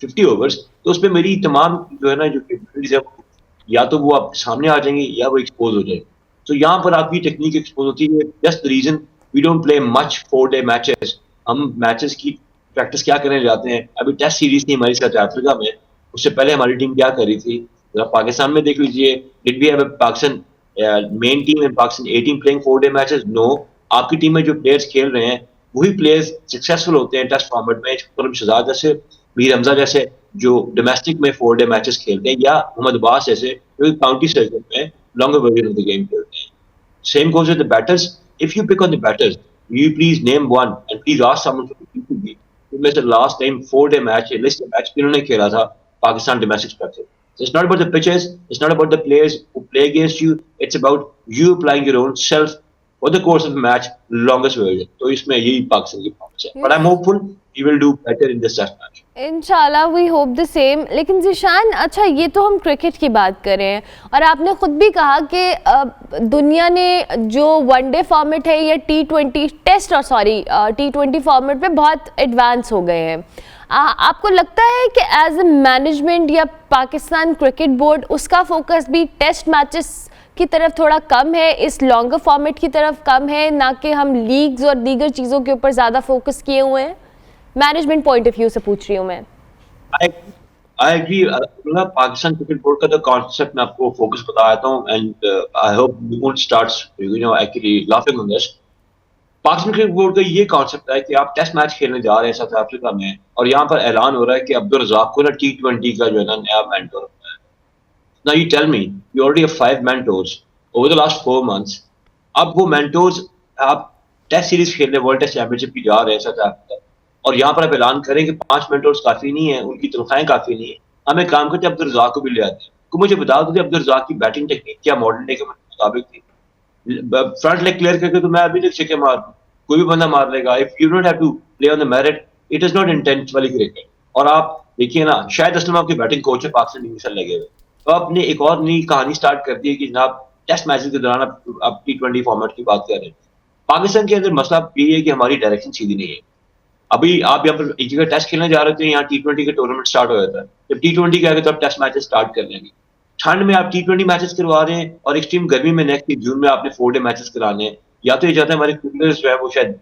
Speaker 3: 50 overs, तो उसमें मेरी तमाम जो है ना जो कैपेबिलिटीज है या तो वो आपके सामने आ जाएंगी या वो एक्सपोज हो जाएंगे। तो यहाँ पर आपकी टेक्निक एक्सपोज होती है। Just the reason we don't play much 4-day matches. हम मैचेस की प्रैक्टिस क्या करने जाते हैं, अभी टेस्ट सीरीज थी हमारी साउथ अफ्रीका में, उससे पहले हमारी टीम क्या कर रही थी, पाकिस्तान में देख लीजिए, did we have a Pakistan men team in Pakistan A team playing 4-day matches? No. आपकी टीम में जो प्लेयर्स खेल रहे हैं वही प्लेयर्स सक्सेसफुल होते हैं टेस्ट फॉर्मेट में, खुर्रम शहजाद जैसे, मीर हमजा जैसे जो डोमेस्टिक में 4-day मैचेस खेलते हैं, या मोहम्मद अब्बास जैसे जो काउंटी सर्किट में longer version of the game खेलते हैं। Same goes with the batters. If you pick on the batters, you please name one and please ask someone from the PCB who missed the last time 4-day match, a list of match इन्होंने खेला था Pakistan domestic structure. So it's not about the pitches, it's not about the players who play against you, it's about you applying your own self for the course of the match, longest version. तो इसमें यही पाकिस्तान की performance है। But I'm hopeful we will do better in this test match.
Speaker 1: इंशाल्लाह we hope the same. लेकिन ज़ीशान, अच्छा ये तो हम क्रिकेट की बात कर रहे हैं और आपने ख़ुद भी कहा कि दुनिया ने जो वनडे फॉर्मेट है या T20 टेस्ट और T20 फॉर्मेट पे बहुत एडवांस हो गए हैं। आपको लगता है कि एज ए मैनेजमेंट या पाकिस्तान क्रिकेट बोर्ड उसका फोकस भी टेस्ट मैचेस की तरफ थोड़ा कम है, इस लॉन्गर फॉर्मेट की तरफ कम है, ना कि हम लीग्स और दीगर चीज़ों के ऊपर ज़्यादा फोकस किए हुए हैं? मैनेजमेंट पॉइंट ऑफ व्यू से पूछ रही हूँ मैं।
Speaker 3: I agree. Pakistan cricket board का तो कॉन्सेप्ट मैं आपको फोकस बता देता हूँ and I hope you won't start actually laughing on this. Pakistan cricket board का ये कॉन्सेप्ट है कि आप टेस्ट मैच खेलने जा रहे हैं साउथ अफ्रीका में और यहाँ पर ऐलान हो रहा है कि अब्दुल रज़ाक को ना T20 का जो है ना नया मेंटोर होना है। Now you tell me, you already have 5 mentors over the last 4 months. अब वो mentors आप टेस्ट सीरीज खेलने वर्ल्ड टेस्ट चैंपियनशिप की जा रहे हैं साउथ अफ्रीका और यहाँ पर आप ऐलान करें कि 5 मेंटोर्स काफी नहीं है, उनकी तनख्वाहें काफी नहीं है, हम एक काम करते हैं अब्दुल रज़ाक को भी ले आते हैं। तो मुझे बता दो कि अब्दुल रज़ाक की बैटिंग टेक्निक क्या मॉडर्न डे के मुताबिक थी? फ्रंट लेग क्लियर करके तो मैं अभी तक छक्के मार दूं, कोई भी बंदा मार लेगा। If you don't have to play on the merit, it is not intense वाली क्रिकेट। और आप देखिए ना, शायद असलम आपके बैटिंग कोच है पाकिस्तान टीम से लगे हुए, तो आपने एक और नई कहानी स्टार्ट कर दी है कि जनाब टेस्ट मैचेस के दौरान आप T20 फॉर्मेट की बात कर रहे हैं। पाकिस्तान के अंदर मसला ये है कि हमारी डायरेक्शन सीधी नहीं है। अभी आप यहाँ पर एक जगह टेस्ट खेलने जा रहे थे, यहाँ T20 का टूर्नामेंट स्टार्ट हो जाता है, जब T20 का आएगा तो आप टेस्ट मैचेस स्टार्ट कर लेंगे। ठंड में आप T20 मैचेस करवा रहे हैं और एक्सट्रीम गर्मी में नेक्स्ट जून में आपने 4-day मैचेस कराने हैं। या तो ये चाहते हैं हमारे क्रिकेटर्स जो है वो शायद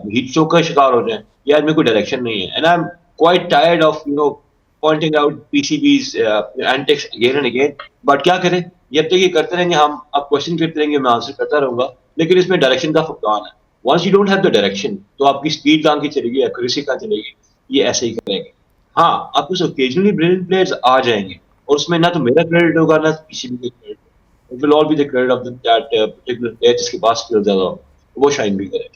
Speaker 3: हीट स्ट्रोक का शिकार हो जाए, या इनमें कोई डायरेक्शन नहीं है। And I am quite tired of pointing out PCB's antics again and again. But क्या करें, जब तक ये करते रहेंगे हम, आप क्वेश्चन करते रहेंगे, मैं आंसर करता रहूंगा, लेकिन इसमें डायरेक्शन का फुकदान है। Once you don't have the direction तो आपकी स्पीड कहाँ की चलेगी, एक्यूरेसी कहाँ चलेगी, ये ऐसे ही करेंगे। हाँ, आपको ओकेजनली ब्रिलियंट प्लेयर्स आ जाएंगे और उसमें ना तो मेरा क्रेडिट होगा ना PCB का credit, it will all be the credit of that particular player जिसके पास स्किल ज्यादा हो, वो शाइन भी करे।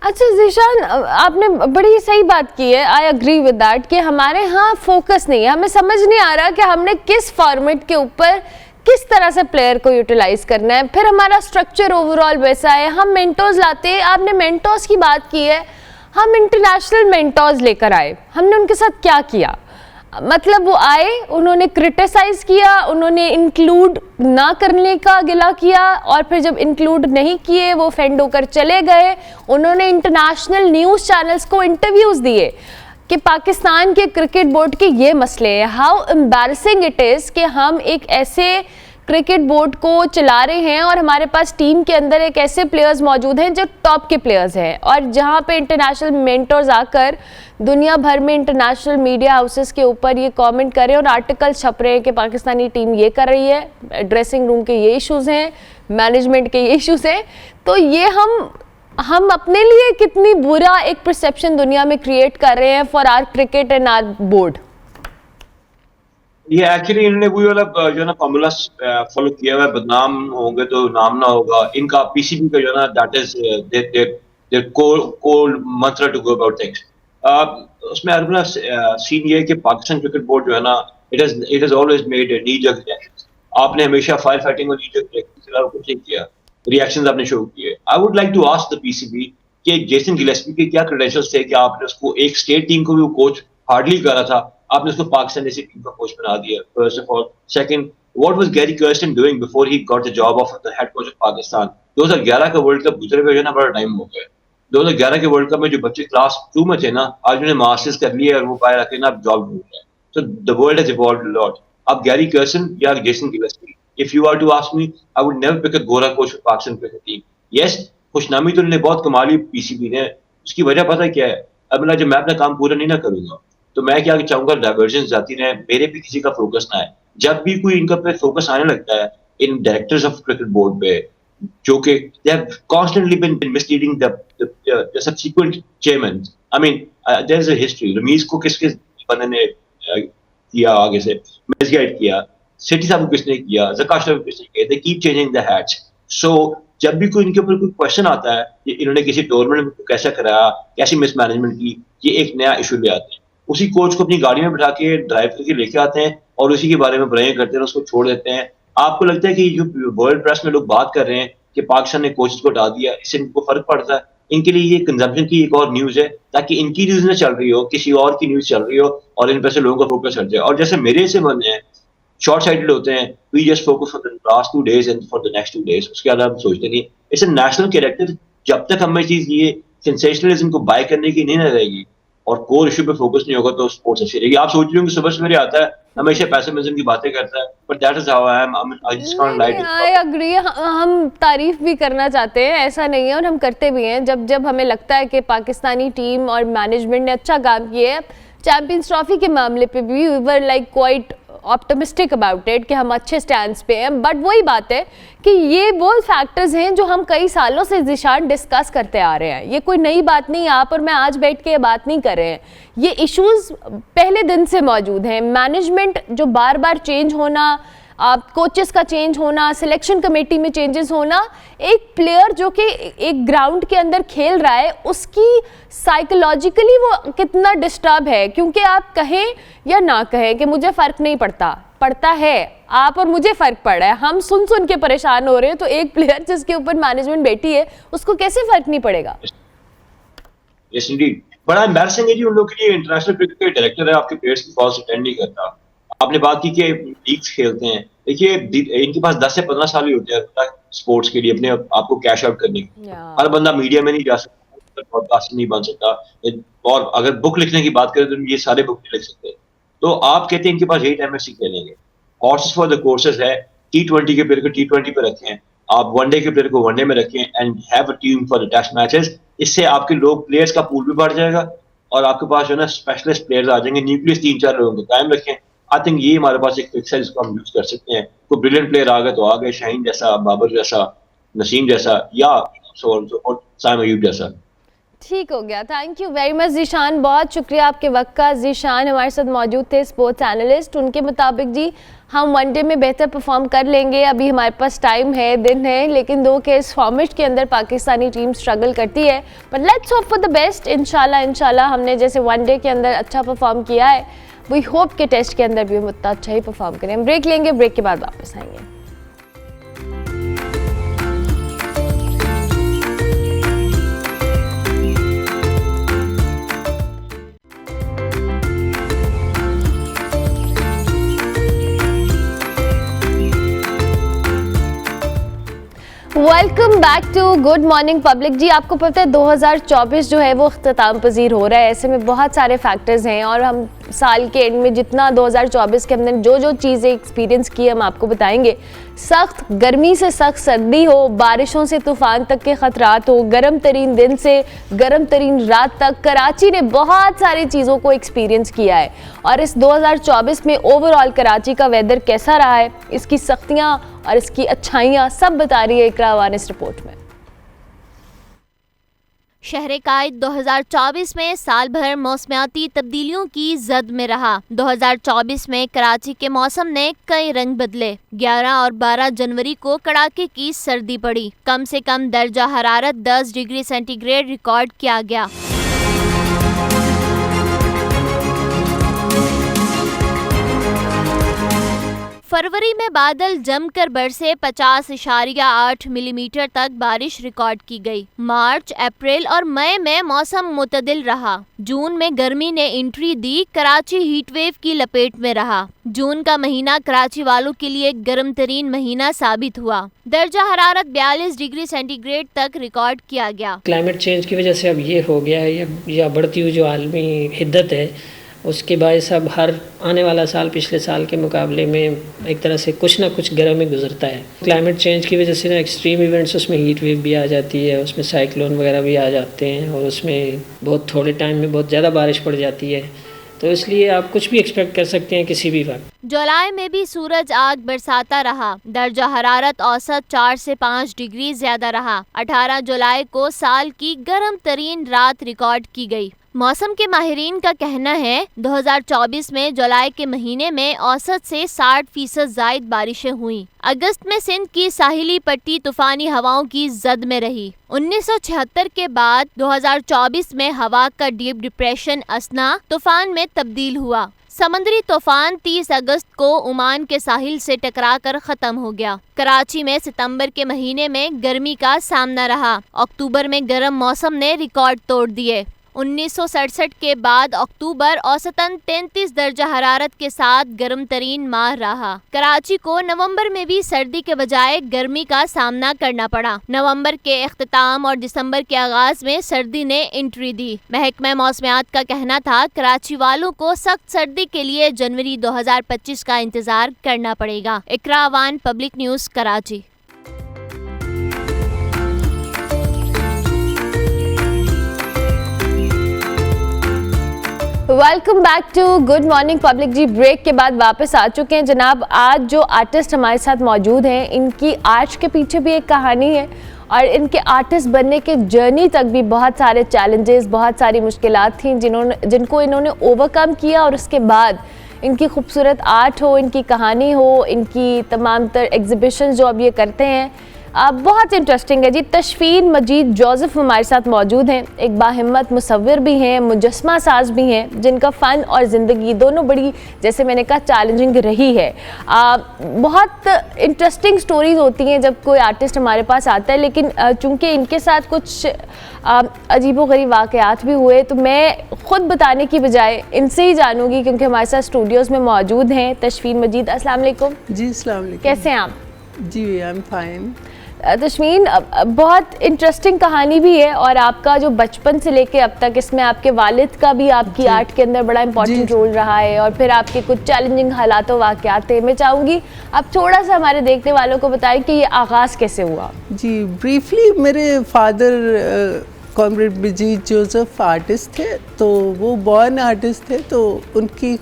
Speaker 1: अच्छा ज़ीशान, आपने बड़ी सही बात की है, आई एग्री विद दैट कि हमारे यहाँ फोकस नहीं है। हमें समझ नहीं आ रहा कि हमने किस फॉर्मेट के ऊपर किस तरह से प्लेयर को यूटिलाइज करना है, फिर हमारा स्ट्रक्चर ओवरऑल वैसा है। हम मेंटोर्स लाते हैं, आपने मेंटोर्स की बात की है, हम इंटरनेशनल मेंटोर्स लेकर आए, हमने उनके साथ क्या किया? मतलब वो आए, उन्होंने क्रिटिसाइज किया, उन्होंने इंक्लूड ना करने का गिला किया, और फिर जब इंक्लूड नहीं किए वो फेंड होकर चले गए। उन्होंने इंटरनेशनल न्यूज़ चैनल्स को इंटरव्यूज़ दिए कि पाकिस्तान के क्रिकेट बोर्ड के ये मसले हैं। हाउ एम्बैरसिंग इट इज़ कि हम एक ऐसे क्रिकेट बोर्ड को चला रहे हैं और हमारे पास टीम के अंदर एक ऐसे प्लेयर्स मौजूद हैं जो टॉप के प्लेयर्स हैं, और जहां पे इंटरनेशनल मेंटर्स आकर दुनिया भर में इंटरनेशनल मीडिया हाउसेस के ऊपर ये कमेंट कर रहे हैं और आर्टिकल छप रहे हैं कि पाकिस्तानी टीम ये कर रही है, ड्रेसिंग रूम के ये इश्यूज़ हैं, मैनेजमेंट के ये इश्यूज़ हैं। तो ये हम अपने लिए कितनी बुरा एक परसेप्शन दुनिया में क्रिएट कर रहे हैं for our cricket and our board.
Speaker 3: ये एक्चुअली इन्होंने वही वाला जो है ना फॉर्मूला फॉलो किया हुआ है, बदनाम होंगे तो नाम ना होगा इनका। पीसीबी का जो है ना दैट इज देयर कोर मंत्र टू गो अबाउट थिंग्स। उसमें अर्बला सीन ये है कि पाकिस्तान क्रिकेट बोर्ड जो है ना it has always made knee jerk reactions. आपने हमेशा फायर फाइटिंग और नी जर्क रिएक्शंस के अलावा कुछ नहीं किया, रिएक्शंस आपने शो किए। I would like to ask the PCB कि जेसन गिलेस्पी के क्या क्रेडेंशियल्स थे कि आपने उसको एक स्टेट टीम को भी वो कोच हार्डली कर रहा था, आपने उसको पाकिस्तान जैसी टीम का कोच बना दिया। First of all, second, what was Gary Kirsten doing before he got the job of the head coach of Pakistan? 2011 का वर्ल्ड कप गुजरे हुए ना बड़ा टाइम हो गया। 2011 के वर्ल्ड कप में जो बच्चे क्लास 2 में थे ना, आज उन्हें मास्टर्स कर लिया और वो बाहर आके ना जॉब ढूंढ रहे हैं। So the world has evolved a lot. अब गैरी कर्सन या Jason Gillespie, if you are to ask me, I would never pick a गोरा coach for Pakistan cricket team. Yes, खुशनामी तो उन्होंने बहुत कमा ली पीसीबी ने। उसकी वजह पता है क्या है? अब जब मैं अपना काम पूरा नहीं ना करूंगा तो मैं क्या चाहूंगा, डाइवर्जेंस जाती रहे, मेरे पे किसी का फोकस ना आए। जब भी कोई इनका पे फोकस आने लगता है इन डायरेक्टर्स ऑफ क्रिकेट बोर्ड पे, जो कि they have constantly been misleading the subsequent chairmen. I mean, there is a history. Ramiz को किस बंदे ने किया, आगे से मिसगाइड किया, सिटी साहब को किसने किया, ज़का को किसने किया, they keep changing the hats. So जब भी कोई इनके ऊपर कोई क्वेश्चन आता है कि इन्होंने किसी टूर्नामेंट को कैसा कराया, कैसी मिसमैनेजमेंट की, ये एक नया इशू ले आते हैं। उसी कोच को अपनी गाड़ी में बिठा के ड्राइव करके लेके आते हैं और उसी के बारे में बुराइयां करते हैं, उसको छोड़ देते हैं। आपको लगता है कि जो वर्ल्ड प्रेस में लोग बात कर रहे हैं कि पाकिस्तान ने कोचेस को हटा दिया, इससे इनको फर्क पड़ता है? इनके लिए ये कंजम्पशन की एक और न्यूज है, ताकि इनकी न्यूज ना चल रही हो, किसी और की न्यूज चल रही हो और इन पर से लोगों का फोकस हट जाए। और जैसे मेरे से बंदे हैं शॉर्ट साइटेड होते हैं, we just focus for the last 2 days and for the next 2 days, उसके अलावा हम सोचते नहीं। It's a national character. जब तक हमें चीज ये सेंसेशनलिज्म को बाय करने की नहीं रहेगी और कोर इशू पे फोकस नहीं होगा तो स्पोर्ट्स अच्छी रहेगी। आप सोच रहे हो कि सुबह सवेरे आता है हमेशा पैसिमिज्म की बातें करता है, but that is how I am. I just can't like it.
Speaker 1: I agree. हम तारीफ भी करना चाहते हैं, ऐसा नहीं है, और हम करते भी हैं जब जब हमें लगता है कि पाकिस्तानी टीम और मैनेजमेंट ने अच्छा काम किया है। चैंपियंस ट्रॉफी के मामले पे भी we were like quite optimistic about it कि हम अच्छे स्टैंड पे हैं। बट वही बात है कि ये वो फैक्टर्स हैं जो हम कई सालों से ज़िशान डिस्कस करते आ रहे हैं। ये कोई नई बात नहीं, आप और मैं आज बैठ के ये बात नहीं कर रहे हैं। ये इश्यूज पहले दिन से मौजूद हैं। मैनेजमेंट जो बार बार चेंज होना, कोचेस का चेंज होना, सिलेक्शन कमेटी में चेंजेस होना, एक प्लेयर जो कि एक ग्राउंड के अंदर खेल रहा है उसकी साइकोलॉजिकली वो कितना डिस्टर्ब है। क्योंकि आप कहें या ना कहें कि मुझे फ़र्क नहीं पड़ता है, आप और मुझे फ़र्क पड़ रहा है, हम सुन सुन के परेशान हो रहे हैं, तो एक प्लेयर जिसके ऊपर मैनेजमेंट बैठी है उसको कैसे फ़र्क नहीं पड़ेगा?
Speaker 3: Yes Indeed. बड़ा एम्बैरसिंग है जी उन लोगों के लिए। इंटरनेशनल क्रिकेट के डायरेक्टर है, आपके प्लेयर्स की कॉल्स अटेंड नहीं करता। आपने बात की कि लीग्स खेलते हैं, देखिए इनके पास 10 से 15 साल ही होते हैं स्पोर्ट्स के लिए अपने आपको कैश आउट करने की। हर बंदा मीडिया में नहीं जा सकता, पॉडकास्ट नहीं बन सकता, और अगर बुक लिखने की बात करें तो ये सारे बुक नहीं लिख सकते। तो आप कहते हैं इनके पास यही टाइम है खेलेंगे। कोर्सेज फॉर द कोर्सेज है। T20 के प्लेयर को T20 पे रखें, आप वनडे के प्लेयर को वनडे में रखें and have a team for the test matches. इससे आपके लोग प्लेयर्स का पूल भी बढ़ जाएगा और आपके पास जो है ना स्पेशलिस्ट प्लेयर्स आ जाएंगे। न्यूक्लियस 3-4 लोगों को कायम रखें। आई थिंक ये हमारे पास एक फिक्स है जिसको हम यूज कर सकते हैं। कोई ब्रिलियंट प्लेयर आ गए तो आ गए, शाहीन जैसा, बाबर जैसा, नसीम जैसा, या साइम अयूब जैसा।
Speaker 1: ठीक हो गया। Thank you very much Zeeshan, बहुत शुक्रिया आपके वक्त का। ज़ीशान हमारे साथ मौजूद थे, स्पोर्ट्स एनालिस्ट। उनके मुताबिक जी हम वनडे में बेहतर परफॉर्म कर लेंगे, अभी हमारे पास टाइम है, दिन है, लेकिन 2 के इस फॉर्मेट के अंदर पाकिस्तानी टीम स्ट्रगल करती है। But let's hope for the best. इंशाल्लाह हमने जैसे वनडे के अंदर अच्छा परफॉर्म किया है, वी होप के टेस्ट के अंदर भी हम उतना अच्छा ही परफॉर्म करें। हम ब्रेक लेंगे, ब्रेक के बाद वापस आएंगे। Welcome back to good morning public. जी आपको पता है 2024 जो है वो अख्ताम पजीर हो रहा है। ऐसे में बहुत सारे फैक्टर्स हैं और हम साल के एंड में जितना 2024 के अंदर जो जो चीज़ें एक्सपीरियंस की हम आपको बताएंगे। सख्त गर्मी से सख्त सर्दी हो, बारिशों से तूफ़ान तक के ख़तरात हो, गर्म तरीन दिन से गर्म तरीन रात तक, कराची ने बहुत सारी चीज़ों को एक्सपीरियंस किया है। और इस 2024 में ओवरऑल कराची का वेदर कैसा रहा है, इसकी सख्तियाँ और इसकी अच्छाइयाँ सब बता रही है इकरा अवान इस रिपोर्ट में।
Speaker 4: शहर कायद 2024 में साल भर मौसमियाती तब्दीलियों की जद में रहा। 2024 में कराची के मौसम ने कई रंग बदले। 11 और 12 जनवरी को कड़ाके की सर्दी पड़ी। कम से कम दर्जा हरारत 10 डिग्री सेंटीग्रेड रिकॉर्ड किया गया। फरवरी में बादल जमकर बरसे 50.8 मिलीमीटर तक बारिश रिकॉर्ड की गई। मार्च, अप्रैल और मई में मौसम मुतदिल रहा। जून में गर्मी ने एंट्री दी। कराची हीटवेव की लपेट में रहा। जून का महीना कराची वालों के लिए गर्म तरीन महीना साबित हुआ। दर्जा हरारत 42 डिग्री सेंटीग्रेड तक रिकॉर्ड किया गया।
Speaker 5: क्लाइमेट चेंज की वजह से अब ये हो गया है या बढ़ती हुई जो आलमी हिद्दत है उसके बायस अब हर आने वाला साल पिछले साल के मुकाबले में एक तरह से कुछ ना कुछ गर्म ही गुजरता है। क्लाइमेट चेंज की वजह से ना एक्सट्रीम इवेंट्स, उसमें हीट वेव भी आ जाती है, उसमें साइक्लोन वगैरह भी आ जाते हैं और उसमें बहुत थोड़े टाइम में बहुत ज़्यादा बारिश पड़ जाती है। तो इसलिए आप कुछ भी एक्सपेक्ट कर सकते हैं किसी भी वक्त।
Speaker 4: जुलाई में भी सूरज आग बरसाता रहा। दर्जा हरारत औसत 4 से 5 डिग्री ज्यादा रहा। 18 जुलाई को साल की गर्म तरीन रात रिकॉर्ड की गई। मौसम के माहिरीन का कहना है 2024 में जुलाई के महीने में औसत से 60% जायद बारिशें हुई। अगस्त में सिंध की साहिली पट्टी तूफानी हवाओं की जद में रही। 1976 के बाद 2024 में हवा का डीप डिप्रेशन असना तूफान में तब्दील हुआ। समुद्री तूफान 30 अगस्त को ओमान के साहिल से टकराकर खत्म हो गया। कराची में सितंबर के महीने में गर्मी का सामना रहा। अक्टूबर में गर्म मौसम ने रिकॉर्ड तोड़ दिए। 1967 के बाद अक्टूबर औसतन 33 दर्जा हरारत के साथ गर्म तरीन माह रहा। कराची को नवंबर में भी सर्दी के बजाय गर्मी का सामना करना पड़ा। नवंबर के इख्तिताम और दिसंबर के आगाज में सर्दी ने एंट्री दी। महकमा मौसमियात का कहना था कराची वालों को सख्त सर्दी के लिए जनवरी 2025 का इंतजार करना पड़ेगा। Iqra Awan, Public News, Karachi.
Speaker 1: Welcome back to good morning public ji. Break के बाद वापस आ चुके हैं जनाब। आज जो आर्टिस्ट हमारे साथ मौजूद हैं, इनकी आर्ट के पीछे भी एक कहानी है और इनके आर्टिस्ट बनने के जर्नी तक भी बहुत सारे चैलेंजेस, बहुत सारी मुश्किलात थी जिनको इन्होंने ओवरकम किया और उसके बाद इनकी खूबसूरत आर्ट हो, इनकी कहानी हो, इनकी तमाम तर एग्जिबिशन जो अब ये करते हैं, बहुत इंटरेस्टिंग है जी। तशफीन मजीद जोसेफ हमारे साथ मौजूद हैं। एक बाहिम्मत मुसव्विर भी हैं, मुजस्मा साज भी हैं, जिनका फ़न और ज़िंदगी दोनों बड़ी, जैसे मैंने कहा, चैलेंजिंग रही है। बहुत इंटरेस्टिंग स्टोरीज़ होती हैं जब कोई आर्टिस्ट हमारे पास आता है, लेकिन चूँकि इनके साथ कुछ अजीबोगरीब वाक़यात भी हुए तो मैं ख़ुद बताने की बजाय इनसे ही जानूँगी, क्योंकि हमारे साथ स्टूडियोज़ में मौजूद हैं तशफीन मजीद। अस्सलाम वालेकुम
Speaker 6: जी। अस्सलाम वालेकुम।
Speaker 1: कैसे हैं आप?
Speaker 6: जी, आई एम फाइन।
Speaker 1: तशमीन, बहुत इंटरेस्टिंग कहानी भी है और आपका जो बचपन से लेके अब तक, इसमें आपके वालिद का भी आपकी आर्ट के अंदर बड़ा इंपॉर्टेंट रोल रहा है और फिर आपके कुछ चैलेंजिंग हालात व वाक़यात थे। मैं चाहूँगी आप थोड़ा सा हमारे देखने वालों को बताएं कि ये आगाज़ कैसे हुआ।
Speaker 6: जी, ब्रीफली मेरे फादर कॉमरेड मजीद जोसेफ आर्टिस्ट थे, तो वो बॉर्न आर्टिस्ट थे, तो उनकी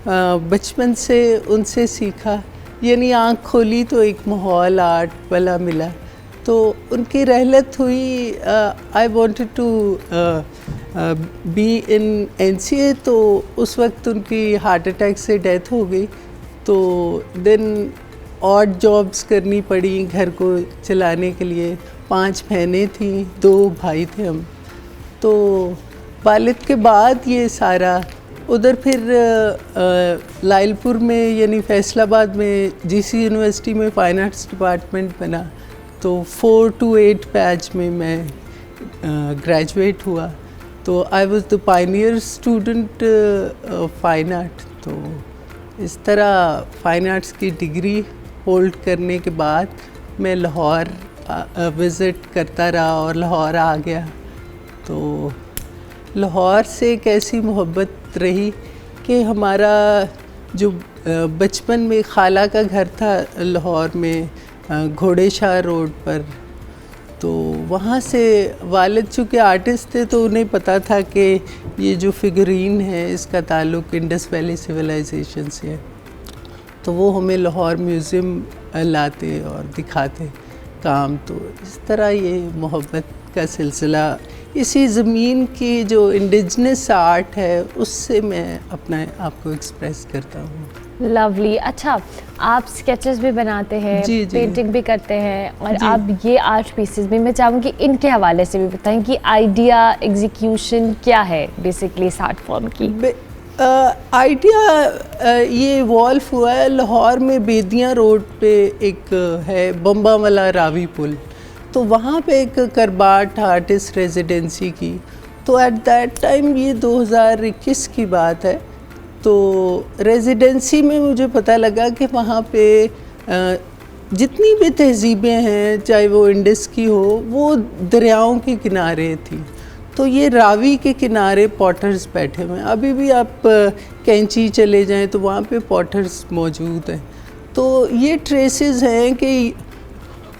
Speaker 6: बचपन से उनसे सीखा, यानी आँख खोली तो एक माहौल आर्ट वाला मिला, तो उनकी रहलत हुई। I wanted to be in NCA, तो उस वक्त उनकी हार्ट अटैक से डेथ हो गई, तो देन ऑड जॉब्स करनी पड़ी घर को चलाने के लिए। 5 बहनें थीं, 2 भाई थे हम। तो वालिद के बाद ये सारा उधर फिर लाइलपुर में यानी फैसलाबाद में GC यूनिवर्सिटी में फ़ाइन आर्ट्स डिपार्टमेंट बना, तो 4 to 8 बैच में मैं ग्रेजुएट हुआ। तो I was the Pioneer student fine art. तो इस तरह फ़ाइन आर्ट्स की डिग्री होल्ड करने के बाद मैं लाहौर विज़िट करता रहा और लाहौर आ गया। तो लाहौर से एक ऐसी मोहब्बत रही कि हमारा जो बचपन में खाला का घर था लाहौर में घोड़े शाह रोड पर, तो वहाँ से वालिद चूँकि आर्टिस्ट थे तो उन्हें पता था कि ये जो फिगरीन है इसका ताल्लुक़ इंडस वैली सिविलाइजेशन से है, तो वो हमें लाहौर म्यूज़ियम लाते और दिखाते काम। तो इस तरह ये मोहब्बत का सिलसिला इसी ज़मीन की जो इंडिजिनस आर्ट है उससे मैं अपना आप को एक्सप्रेस करता हूँ।
Speaker 1: लवली। अच्छा, आप स्केचेस भी बनाते हैं,
Speaker 6: जी, जी।
Speaker 1: पेंटिंग भी करते हैं और
Speaker 6: जी।
Speaker 1: आप ये आर्ट पीसेस भी, मैं चाहूँगी इनके हवाले से भी बताएं कि आइडिया एग्जीक्यूशन क्या है बेसिकली इस आर्ट फॉर्म की।
Speaker 6: आइडिया ये वॉल्फ हुआ है लाहौर में बेदियाँ रोड पे एक है बम्बा वाला रावी पुल, तो वहाँ पे एक करबाट आर्टिस्ट रेजिडेंसी की, तो एट दैट टाइम ये 2021 की बात है, तो रेजिडेंसी में मुझे पता लगा कि वहाँ पे जितनी भी तहजीबें हैं चाहे वो इंडस की हो वो दरियाओं के किनारे थी। तो ये रावी के किनारे पॉटर्स बैठे हुए हैं, अभी भी आप कैंची चले जाएं तो वहाँ पे पॉटर्स मौजूद हैं। तो ये ट्रेसेस हैं कि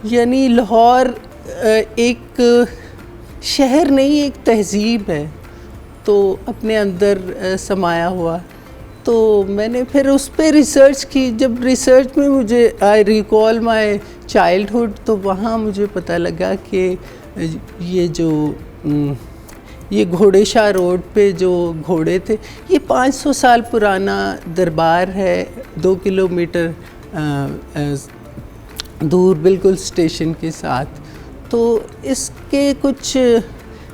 Speaker 6: यानी लाहौर एक शहर नहीं एक तहजीब है, तो अपने अंदर समाया हुआ। तो मैंने फिर उस पर रिसर्च की, जब रिसर्च में मुझे आई रिकॉल माय चाइल्डहुड, तो वहाँ मुझे पता लगा कि ये घोड़े शाह रोड पे जो घोड़े थे, ये 500 साल पुराना दरबार है, 2 किलोमीटर दूर बिल्कुल स्टेशन के साथ। तो इसके कुछ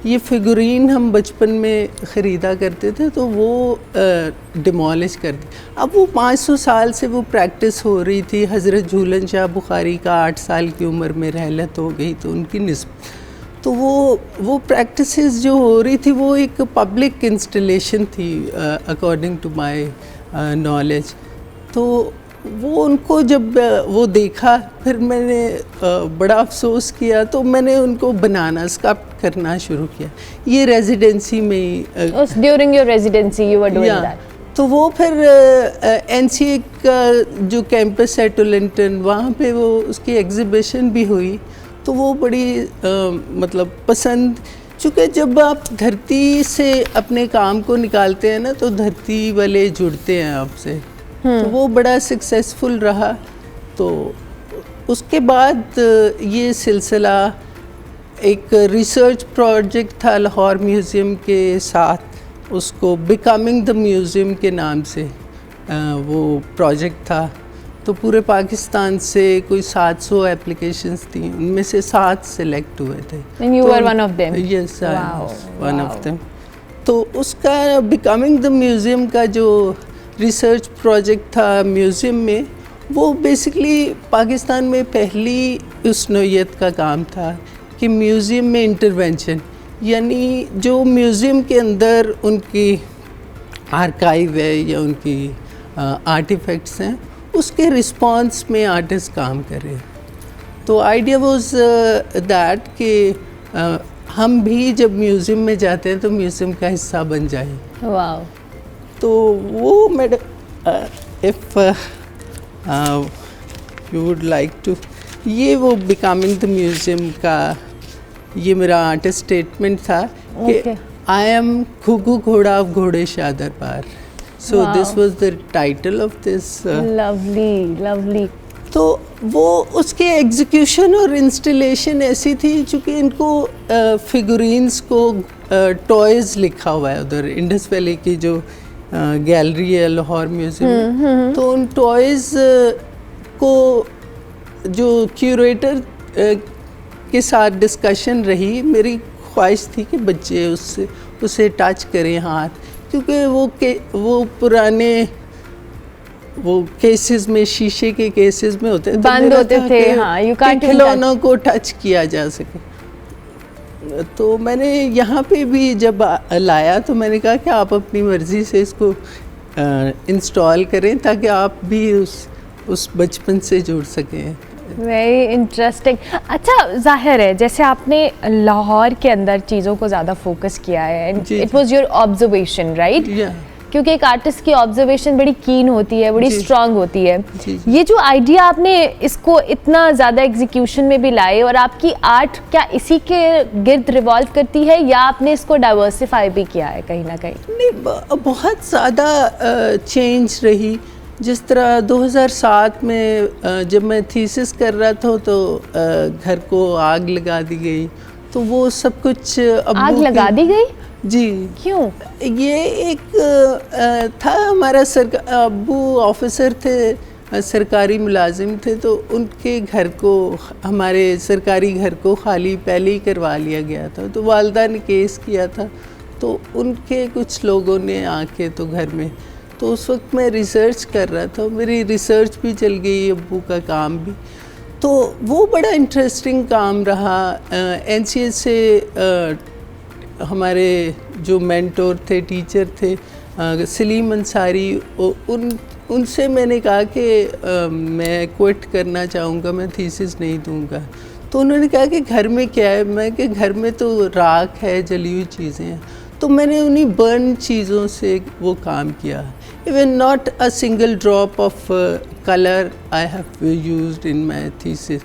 Speaker 6: ये फिगुरीन हम बचपन में ख़रीदा करते थे, तो वो डिमोलिश कर दी। अब वो 500 साल से वो प्रैक्टिस हो रही थी। हज़रत झूलन शाह बुखारी का 8 साल की उम्र में रहलत हो गई, तो उनकी निस्बत, तो वो प्रैक्टिसेस जो हो रही थी वो एक पब्लिक इंस्टॉलेशन थी अकॉर्डिंग टू माय नॉलेज। तो वो उनको जब वो देखा, फिर मैंने बड़ा अफसोस किया, तो मैंने उनको बनाना स्कल्प्ट करना शुरू किया। ये रेजिडेंसी में ही
Speaker 1: during your residency you were doing that.
Speaker 6: तो वो फिर एनसीए का जो कैंपस है टोलिंटन, वहाँ पे वो उसकी एग्ज़िबिशन भी हुई, तो वो बड़ी मतलब पसंद, चूँकि जब आप धरती से अपने काम को निकालते हैं ना, तो धरती वाले जुड़ते हैं आपसे, तो वो बड़ा सक्सेसफुल रहा। तो उसके बाद ये सिलसिला एक रिसर्च प्रोजेक्ट था लाहौर म्यूज़ियम के साथ, उसको बिकमिंग द म्यूज़ियम के नाम से वो प्रोजेक्ट था। तो पूरे पाकिस्तान से कोई 700 एप्लीकेशंस थी, उनमें से 7 सिलेक्ट हुए थे।
Speaker 1: And you were one of them?
Speaker 6: Yes, I was one of them. तो उसका बिकमिंग द म्यूज़ियम का जो रिसर्च प्रोजेक्ट था म्यूज़ियम में, वो बेसिकली पाकिस्तान में पहली उस नौइयत का काम था कि म्यूज़ियम में इंटरवेंशन, यानी जो म्यूज़ियम के अंदर उनकी आर्काइव है या उनकी आर्टिफैक्ट्स हैं, उसके रिस्पॉन्स में आर्टिस्ट काम करें। तो आइडिया वाज दैट कि हम भी जब म्यूज़ियम में जाते हैं तो म्यूज़ियम का हिस्सा बन जाएं।
Speaker 1: वाओ।
Speaker 6: तो वो if you would like to, ये वो बिकमिंग द म्यूज़ियम का ये मेरा आर्टिस्ट स्टेटमेंट था कि आई एम घुघु घोड़ा ऑफ घोड़े शाह दरबार। So
Speaker 1: wow.
Speaker 6: this was the title of this.
Speaker 1: lovely.
Speaker 6: तो वो उसके एग्जीक्यूशन और इंस्टॉलेशन ऐसी थी, चूँकि इनको फिगुरीन्स को टॉयज़ लिखा हुआ है उधर इंडस वैली की जो गैलरी है लाहौर म्यूज़ियम में, तो उन टॉयज़ को जो क्यूरेटर के साथ डिस्कशन रही, मेरी ख्वाहिश थी कि बच्चे उसे टच करें हाथ, क्योंकि वो पुराने वो केसेस में, शीशे के केसेस में होते
Speaker 1: बंद होते थे, हाँ, यू कांट
Speaker 6: खिलौनों को टच किया जा सके। तो मैंने यहाँ पे भी जब लाया तो मैंने कहा कि आप अपनी मर्ज़ी से इसको इंस्टॉल करें ताकि आप भी उस बचपन से जुड़ सकें।
Speaker 1: Very interesting. अच्छा, जाहिर है जैसे आपने लाहौर के अंदर चीज़ों को ज़्यादा फोकस किया है, it was your observation, right? क्योंकि एक आर्टिस्ट की ऑब्जर्वेशन बड़ी कीन होती है, बड़ी स्ट्रांग होती है। ये जो आइडिया आपने इसको इतना ज़्यादा एग्जीक्यूशन में भी लाए, और आपकी आर्ट क्या इसी के गिर्द रिवॉल्व करती है या आपने इसको डाइवर्सिफाई भी किया है कहीं ना कहीं?
Speaker 6: नहीं, बहुत ज़्यादा चेंज रही। जिस तरह 2007 में जब मैं थीसिस कर रहा था तो घर को आग लगा दी गई, तो वो सब कुछ
Speaker 1: आग लगा दी गई?
Speaker 6: जी।
Speaker 1: क्यों?
Speaker 6: ये एक था हमारा अब्बू ऑफिसर थे, सरकारी मुलाजिम थे, तो उनके घर को, हमारे सरकारी घर को खाली पहले ही करवा लिया गया था। तो वालदा ने केस किया था, तो उनके कुछ लोगों ने आके तो घर में, तो उस वक्त मैं रिसर्च कर रहा था, मेरी रिसर्च भी चल गई, अब्बू का काम भी। तो वो बड़ा इंटरेस्टिंग काम रहा। NCS से हमारे जो मेंटोर थे, टीचर थे, सलीम अंसारी, उनसे मैंने कहा कि मैं क्विट करना चाहूँगा, मैं थीसिस नहीं दूँगा। तो उन्होंने कहा कि घर में क्या है? मैं कि घर में तो राख है, जली हुई चीज़ें हैं। तो मैंने उन्हीं बर्न चीज़ों से वो काम किया। Even not a single drop of colour I have used in my thesis.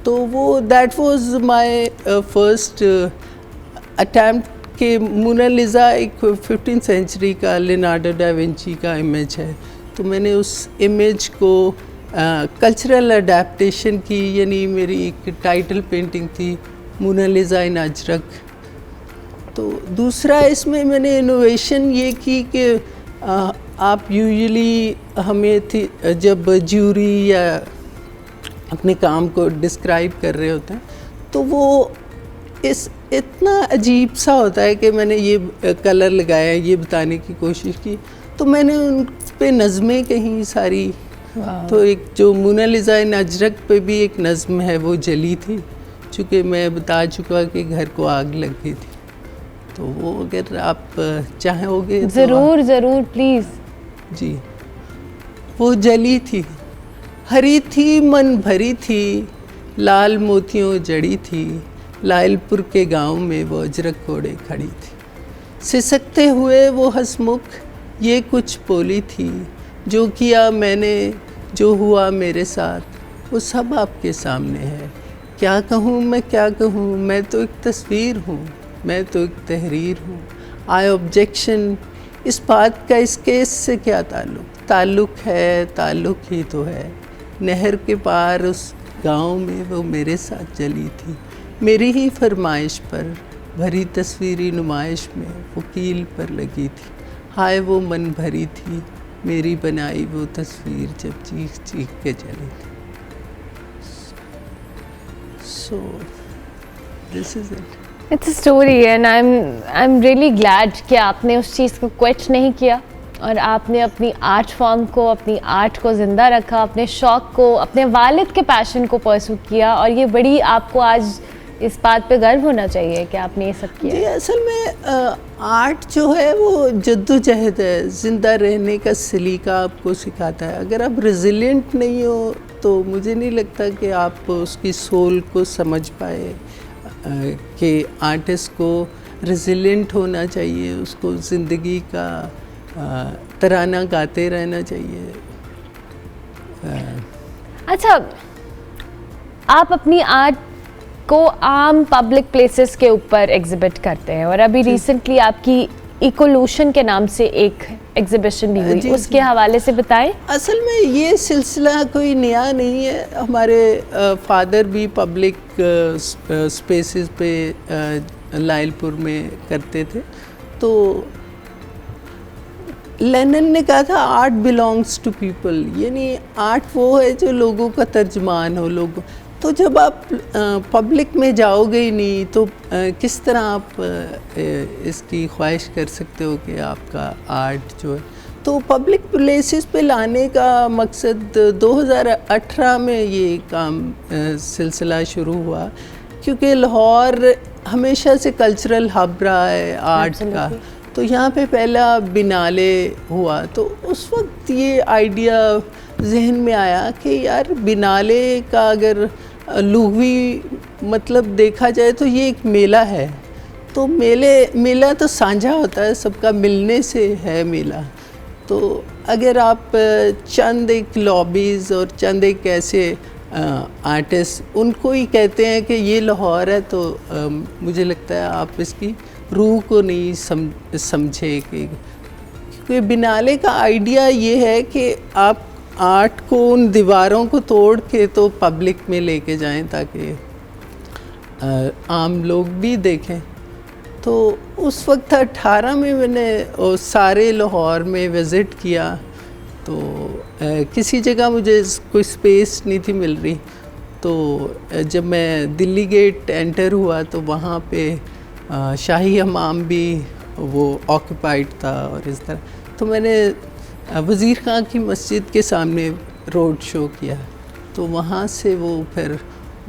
Speaker 6: तो वो that was my first attempt कि मोनालिसा एक 15th सेंचुरी का लियोनार्डो डा विंची का इमेज है। तो मैंने उस इमेज को कल्चरल अडेप्टेशन की, यानी मेरी एक टाइटल पेंटिंग थी मोनालिसा इन अजरक। तो दूसरा इसमें मैंने इनोवेशन ये की कि आप यूजुअली हमें थी जब ज्यूरी या अपने काम को डिस्क्राइब कर रहे होते हैं, तो वो इतना अजीब सा होता है कि मैंने ये कलर लगाया, ये बताने की कोशिश की। तो मैंने उन पे नज़में कहीं सारी, तो एक जो मोनालिसा इन अजरक पे भी एक नज़म है, वो जली थी, चूँकि मैं बता चुका कि घर को आग लग गई थी। तो वो अगर आप चाहोगे
Speaker 1: ज़रूर ज़रूर प्लीज़।
Speaker 6: जी, वो जली थी, हरी थी मन भरी थी, लाल मोतियों जड़ी थी, लायलपुर के गांव में वो अजरक ओढ़े खड़ी थी। सिसकते हुए वो हंसमुख ये कुछ बोली थी, जो किया मैंने जो हुआ मेरे साथ वो सब आपके सामने है। क्या कहूँ मैं, क्या कहूँ, मैं तो एक तस्वीर हूँ, मैं तो एक तहरीर हूँ। आई ऑब्जेक्शन, इस बात का इस केस से क्या ताल्लुक़? ताल्लुक़ है, ताल्लुक़ ही तो है। नहर के पार उस गांव में वो मेरे साथ जली थी, मेरी ही फरमाइश पर भरी तस्वीरी नुमाइश में वकील पर लगी थी। हाय वो मन भरी थी, मेरी बनाई वो तस्वीर जब चीख चीख के जली थी। So this is it.
Speaker 1: It's a story and I'm really glad कि आपने उस चीज़ को क्वेश्चन नहीं किया और आपने अपनी आर्ट फॉर्म को, अपनी आर्ट को ज़िंदा रखा, अपने शौक़ को, अपने वालिद के पैशन को परसू किया। और ये बड़ी आपको आज इस बात पे गर्व होना चाहिए कि आपने ये सब किया।
Speaker 6: जी, असल में आर्ट जो है वो जद्दोजहद है, ज़िंदा रहने का सलीका आपको सिखाता है। अगर आप रेजिलिएंट नहीं हो तो मुझे नहीं लगता कि आप उसकी सोल को समझ पाए कि आर्टिस्ट को रेजिलिएंट होना चाहिए, उसको ज़िंदगी का तराना गाते रहना चाहिए।
Speaker 1: अच्छा, आप अपनी आर्ट को आम पब्लिक प्लेसेस के ऊपर एग्जिबिट करते हैं और अभी रिसेंटली आपकी इकोल्यूशन के नाम से एक एग्जिबिशन भी हुई, उसके हवाले से बताएं।
Speaker 6: असल में ये सिलसिला कोई नया नहीं है, हमारे फादर भी पब्लिक स्पेसेस पे लायलपुर में करते थे। तो लेनिन ने कहा था आर्ट बिलोंग्स टू पीपल, यानी आर्ट वो है जो लोगों का तर्जमान हो। लोगों तो जब आप पब्लिक में जाओगे ही नहीं तो किस तरह आप इसकी ख्वाहिश कर सकते हो कि आपका आर्ट जो है। तो पब्लिक प्लेसेस पे लाने का मकसद 2018 में ये काम सिलसिला शुरू हुआ, क्योंकि लाहौर हमेशा से कल्चरल हब रहा है आर्ट का। तो यहाँ पे पहला बिनाले हुआ, तो उस वक्त ये आइडिया जहन में आया कि यार बिनाले का अगर लुग़वी मतलब देखा जाए तो ये एक मेला है। तो मेला तो साझा होता है, सबका मिलने से है मेला। तो अगर आप चंद एक लॉबीज़ और चंद एक ऐसे आर्टिस्ट उनको ही कहते हैं कि ये लाहौर है, तो मुझे लगता है आप इसकी रूह को नहीं समझे। क्योंकि बिनाले का आइडिया ये है कि आप आर्ट को उन दीवारों को तोड़ के तो पब्लिक में लेके जाएं, ताकि आम लोग भी देखें। तो उस वक्त 18 में मैंने सारे लाहौर में विज़िट किया, तो किसी जगह मुझे कोई स्पेस नहीं थी मिल रही। तो जब मैं दिल्ली गेट एंटर हुआ तो वहाँ पे शाही हमाम भी वो ऑक्यूपाइड था और इस तरह। तो मैंने वज़ीर खां की मस्जिद के सामने रोड शो किया। तो वहाँ से वो फिर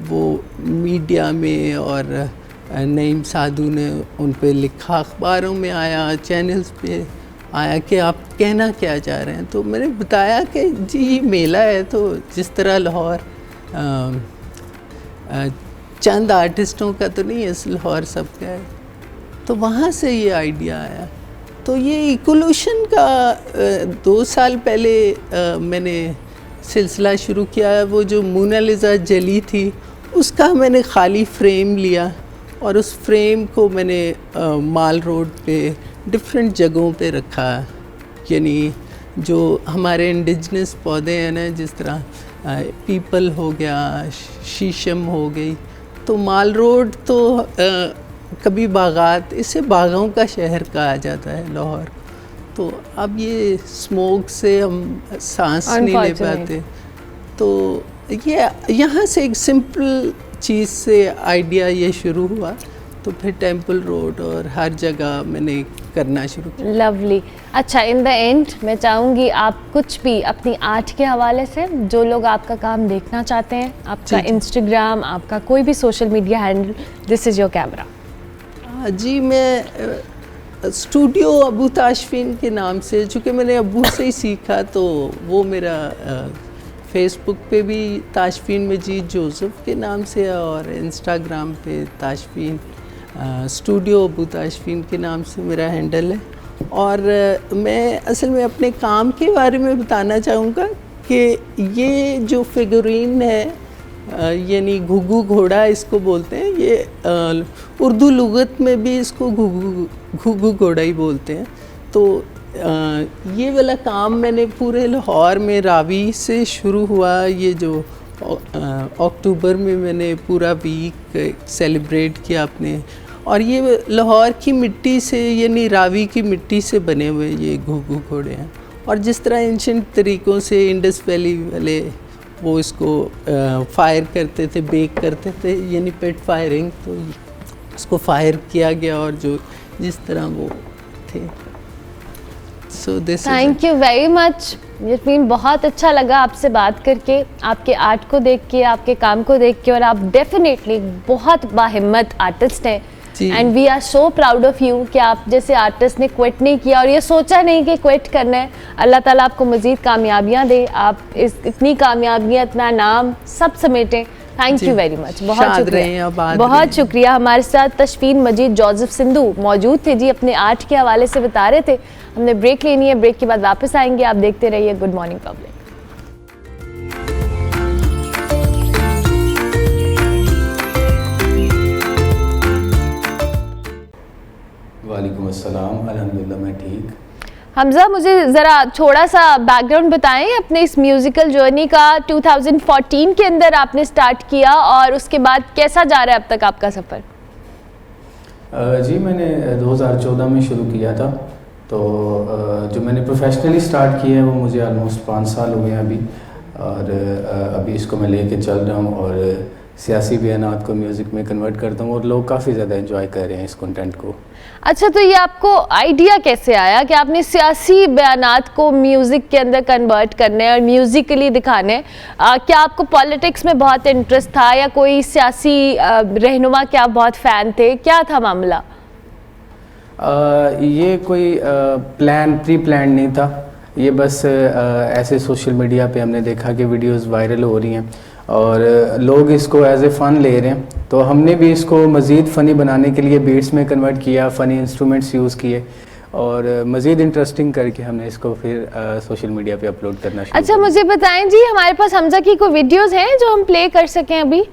Speaker 6: वो मीडिया में और नईम साधु ने उन पे लिखा, अखबारों में आया, चैनल्स पे आया कि आप कहना क्या चाह रहे हैं। तो मैंने बताया कि जी ये मेला है, तो जिस तरह लाहौर चंद आर्टिस्टों का तो नहीं है, लाहौर सबका है। तो वहाँ से ये आइडिया आया। तो ये इकोल्यूशन का 2 साल पहले मैंने सिलसिला शुरू किया। वो जो मोनालिसा जली थी उसका मैंने खाली फ्रेम लिया और उस फ्रेम को मैंने माल रोड पे डिफरेंट जगहों पे रखा। यानी जो हमारे इंडिजिनस पौधे हैं ना, जिस तरह पीपल हो गया, शीशम हो गई, तो माल रोड तो कभी बागात, इसे बागों का शहर कहा जाता है लाहौर। तो अब ये स्मोक से हम सांस नहीं ले पाते। तो ये यहाँ से एक सिंपल चीज़ से आइडिया ये शुरू हुआ, तो फिर टेंपल रोड और हर जगह मैंने करना शुरू किया।
Speaker 1: लवली। अच्छा, इन द एंड मैं चाहूँगी आप कुछ भी अपनी आर्ट के हवाले से, जो लोग आपका काम देखना चाहते हैं, आपका इंस्टाग्राम, आपका कोई भी social media handle, this is your camera.
Speaker 6: जी, मैं स्टूडियो अबू ताशफीन के नाम से, चूँकि मैंने अबू से ही सीखा, तो वो मेरा फेसबुक पे भी ताशफीन मजीद जोसेफ के नाम से है और इंस्टाग्राम पे ताशफीन स्टूडियो अबू ताशफीन के नाम से मेरा हैंडल है। और मैं असल में अपने काम के बारे में बताना चाहूँगा कि ये जो फिगरीन है, यानी घुघू घोड़ा इसको बोलते हैं, ये उर्दू लुगत में भी इसको घुघू घोड़ा ही बोलते हैं। तो ये वाला काम मैंने पूरे लाहौर में रावी से शुरू हुआ। ये जो अक्टूबर में मैंने पूरा वीक सेलिब्रेट किया अपने, और ये लाहौर की मिट्टी से, यानी रावी की मिट्टी से बने हुए ये घुघू घोड़े हैं। और जिस तरह एंशिएंट तरीक़ों से इंडस वैली वाले वो इसको फायर करते थे, बेक करते थे, यानी पेट फायरिंग, तो इसको फायर किया गया और जो जिस तरह वो थे। So this
Speaker 1: thank you very much Yasmeen, बहुत अच्छा लगा आपसे बात करके, आपके आर्ट को देख के, आपके काम को देख के, और आप डेफिनेटली बहुत बाहिम्मत आर्टिस्ट हैं and we are so proud of you कि आप जैसे आर्टिस्ट ने क्विट नहीं किया और ये सोचा नहीं कि क्विट करना है। अल्लाह ताला आपको मज़ीद कामयाबियाँ दे, आप इतनी कामयाबियाँ, इतना नाम सब समेटें। थैंक यू वेरी मच, बहुत शुक्रिया। बहुत शुक्रिया। हमारे साथ तशफीन मजीद जोसेफ सिंधु मौजूद थे जी, अपने आर्ट के हवाले से बता रहे थे। हमने ब्रेक लेनी है, ब्रेक के बाद वापस आएंगे। आप देखते रहिए गुड मॉर्निंग पब्लिक।
Speaker 7: वालेकुम अस्सलाम, अल्हम्दुलिल्लाह मैं ठीक।
Speaker 1: हमज़ा, मुझे ज़रा थोड़ा सा बैकग्राउंड बताएं अपने इस म्यूज़िकल जर्नी का। 2014 के अंदर आपने स्टार्ट किया और उसके बाद कैसा जा रहा है अब तक आपका सफ़र?
Speaker 7: जी, मैंने 2014 में शुरू किया था। तो जो मैंने प्रोफेशनली स्टार्ट किया है वो मुझे ऑलमोस्ट 5 साल हो गए हैं अभी, और अभी इसको मैं लेके चल रहा हूँ और सियासी बयानात को म्यूज़िक में कन्वर्ट करता हूँ और लोग काफ़ी ज़्यादा एंजॉय कर रहे हैं इस कंटेंट को।
Speaker 1: अच्छा, तो ये आपको आइडिया कैसे आया कि आपने सियासी बयानात को म्यूज़िक के अंदर कन्वर्ट करने और म्यूज़िकली दिखाने? क्या आपको पॉलिटिक्स में बहुत इंटरेस्ट था या कोई सियासी रहनुमा के आप बहुत फ़ैन थे, क्या था मामला?
Speaker 7: ये कोई प्री प्लान नहीं था, ये बस ऐसे सोशल मीडिया पे हमने देखा कि वीडियोस वायरल हो रही हैं और लोग इसको एज ए फ़न ले रहे हैं, तो हमने भी इसको मज़ीद फ़नी बनाने के लिए बीट्स में कन्वर्ट किया, फ़नी इंस्ट्रूमेंट्स यूज़ किए और मज़ीद इंटरेस्टिंग करके हमने इसको फिर सोशल मीडिया पे अपलोड करना शुरू
Speaker 1: अच्छा,
Speaker 7: किया।
Speaker 1: मुझे बताएं जी, हमारे पास हमज़ा की कोई वीडियोस हैं जो हम प्ले कर सकें अभी?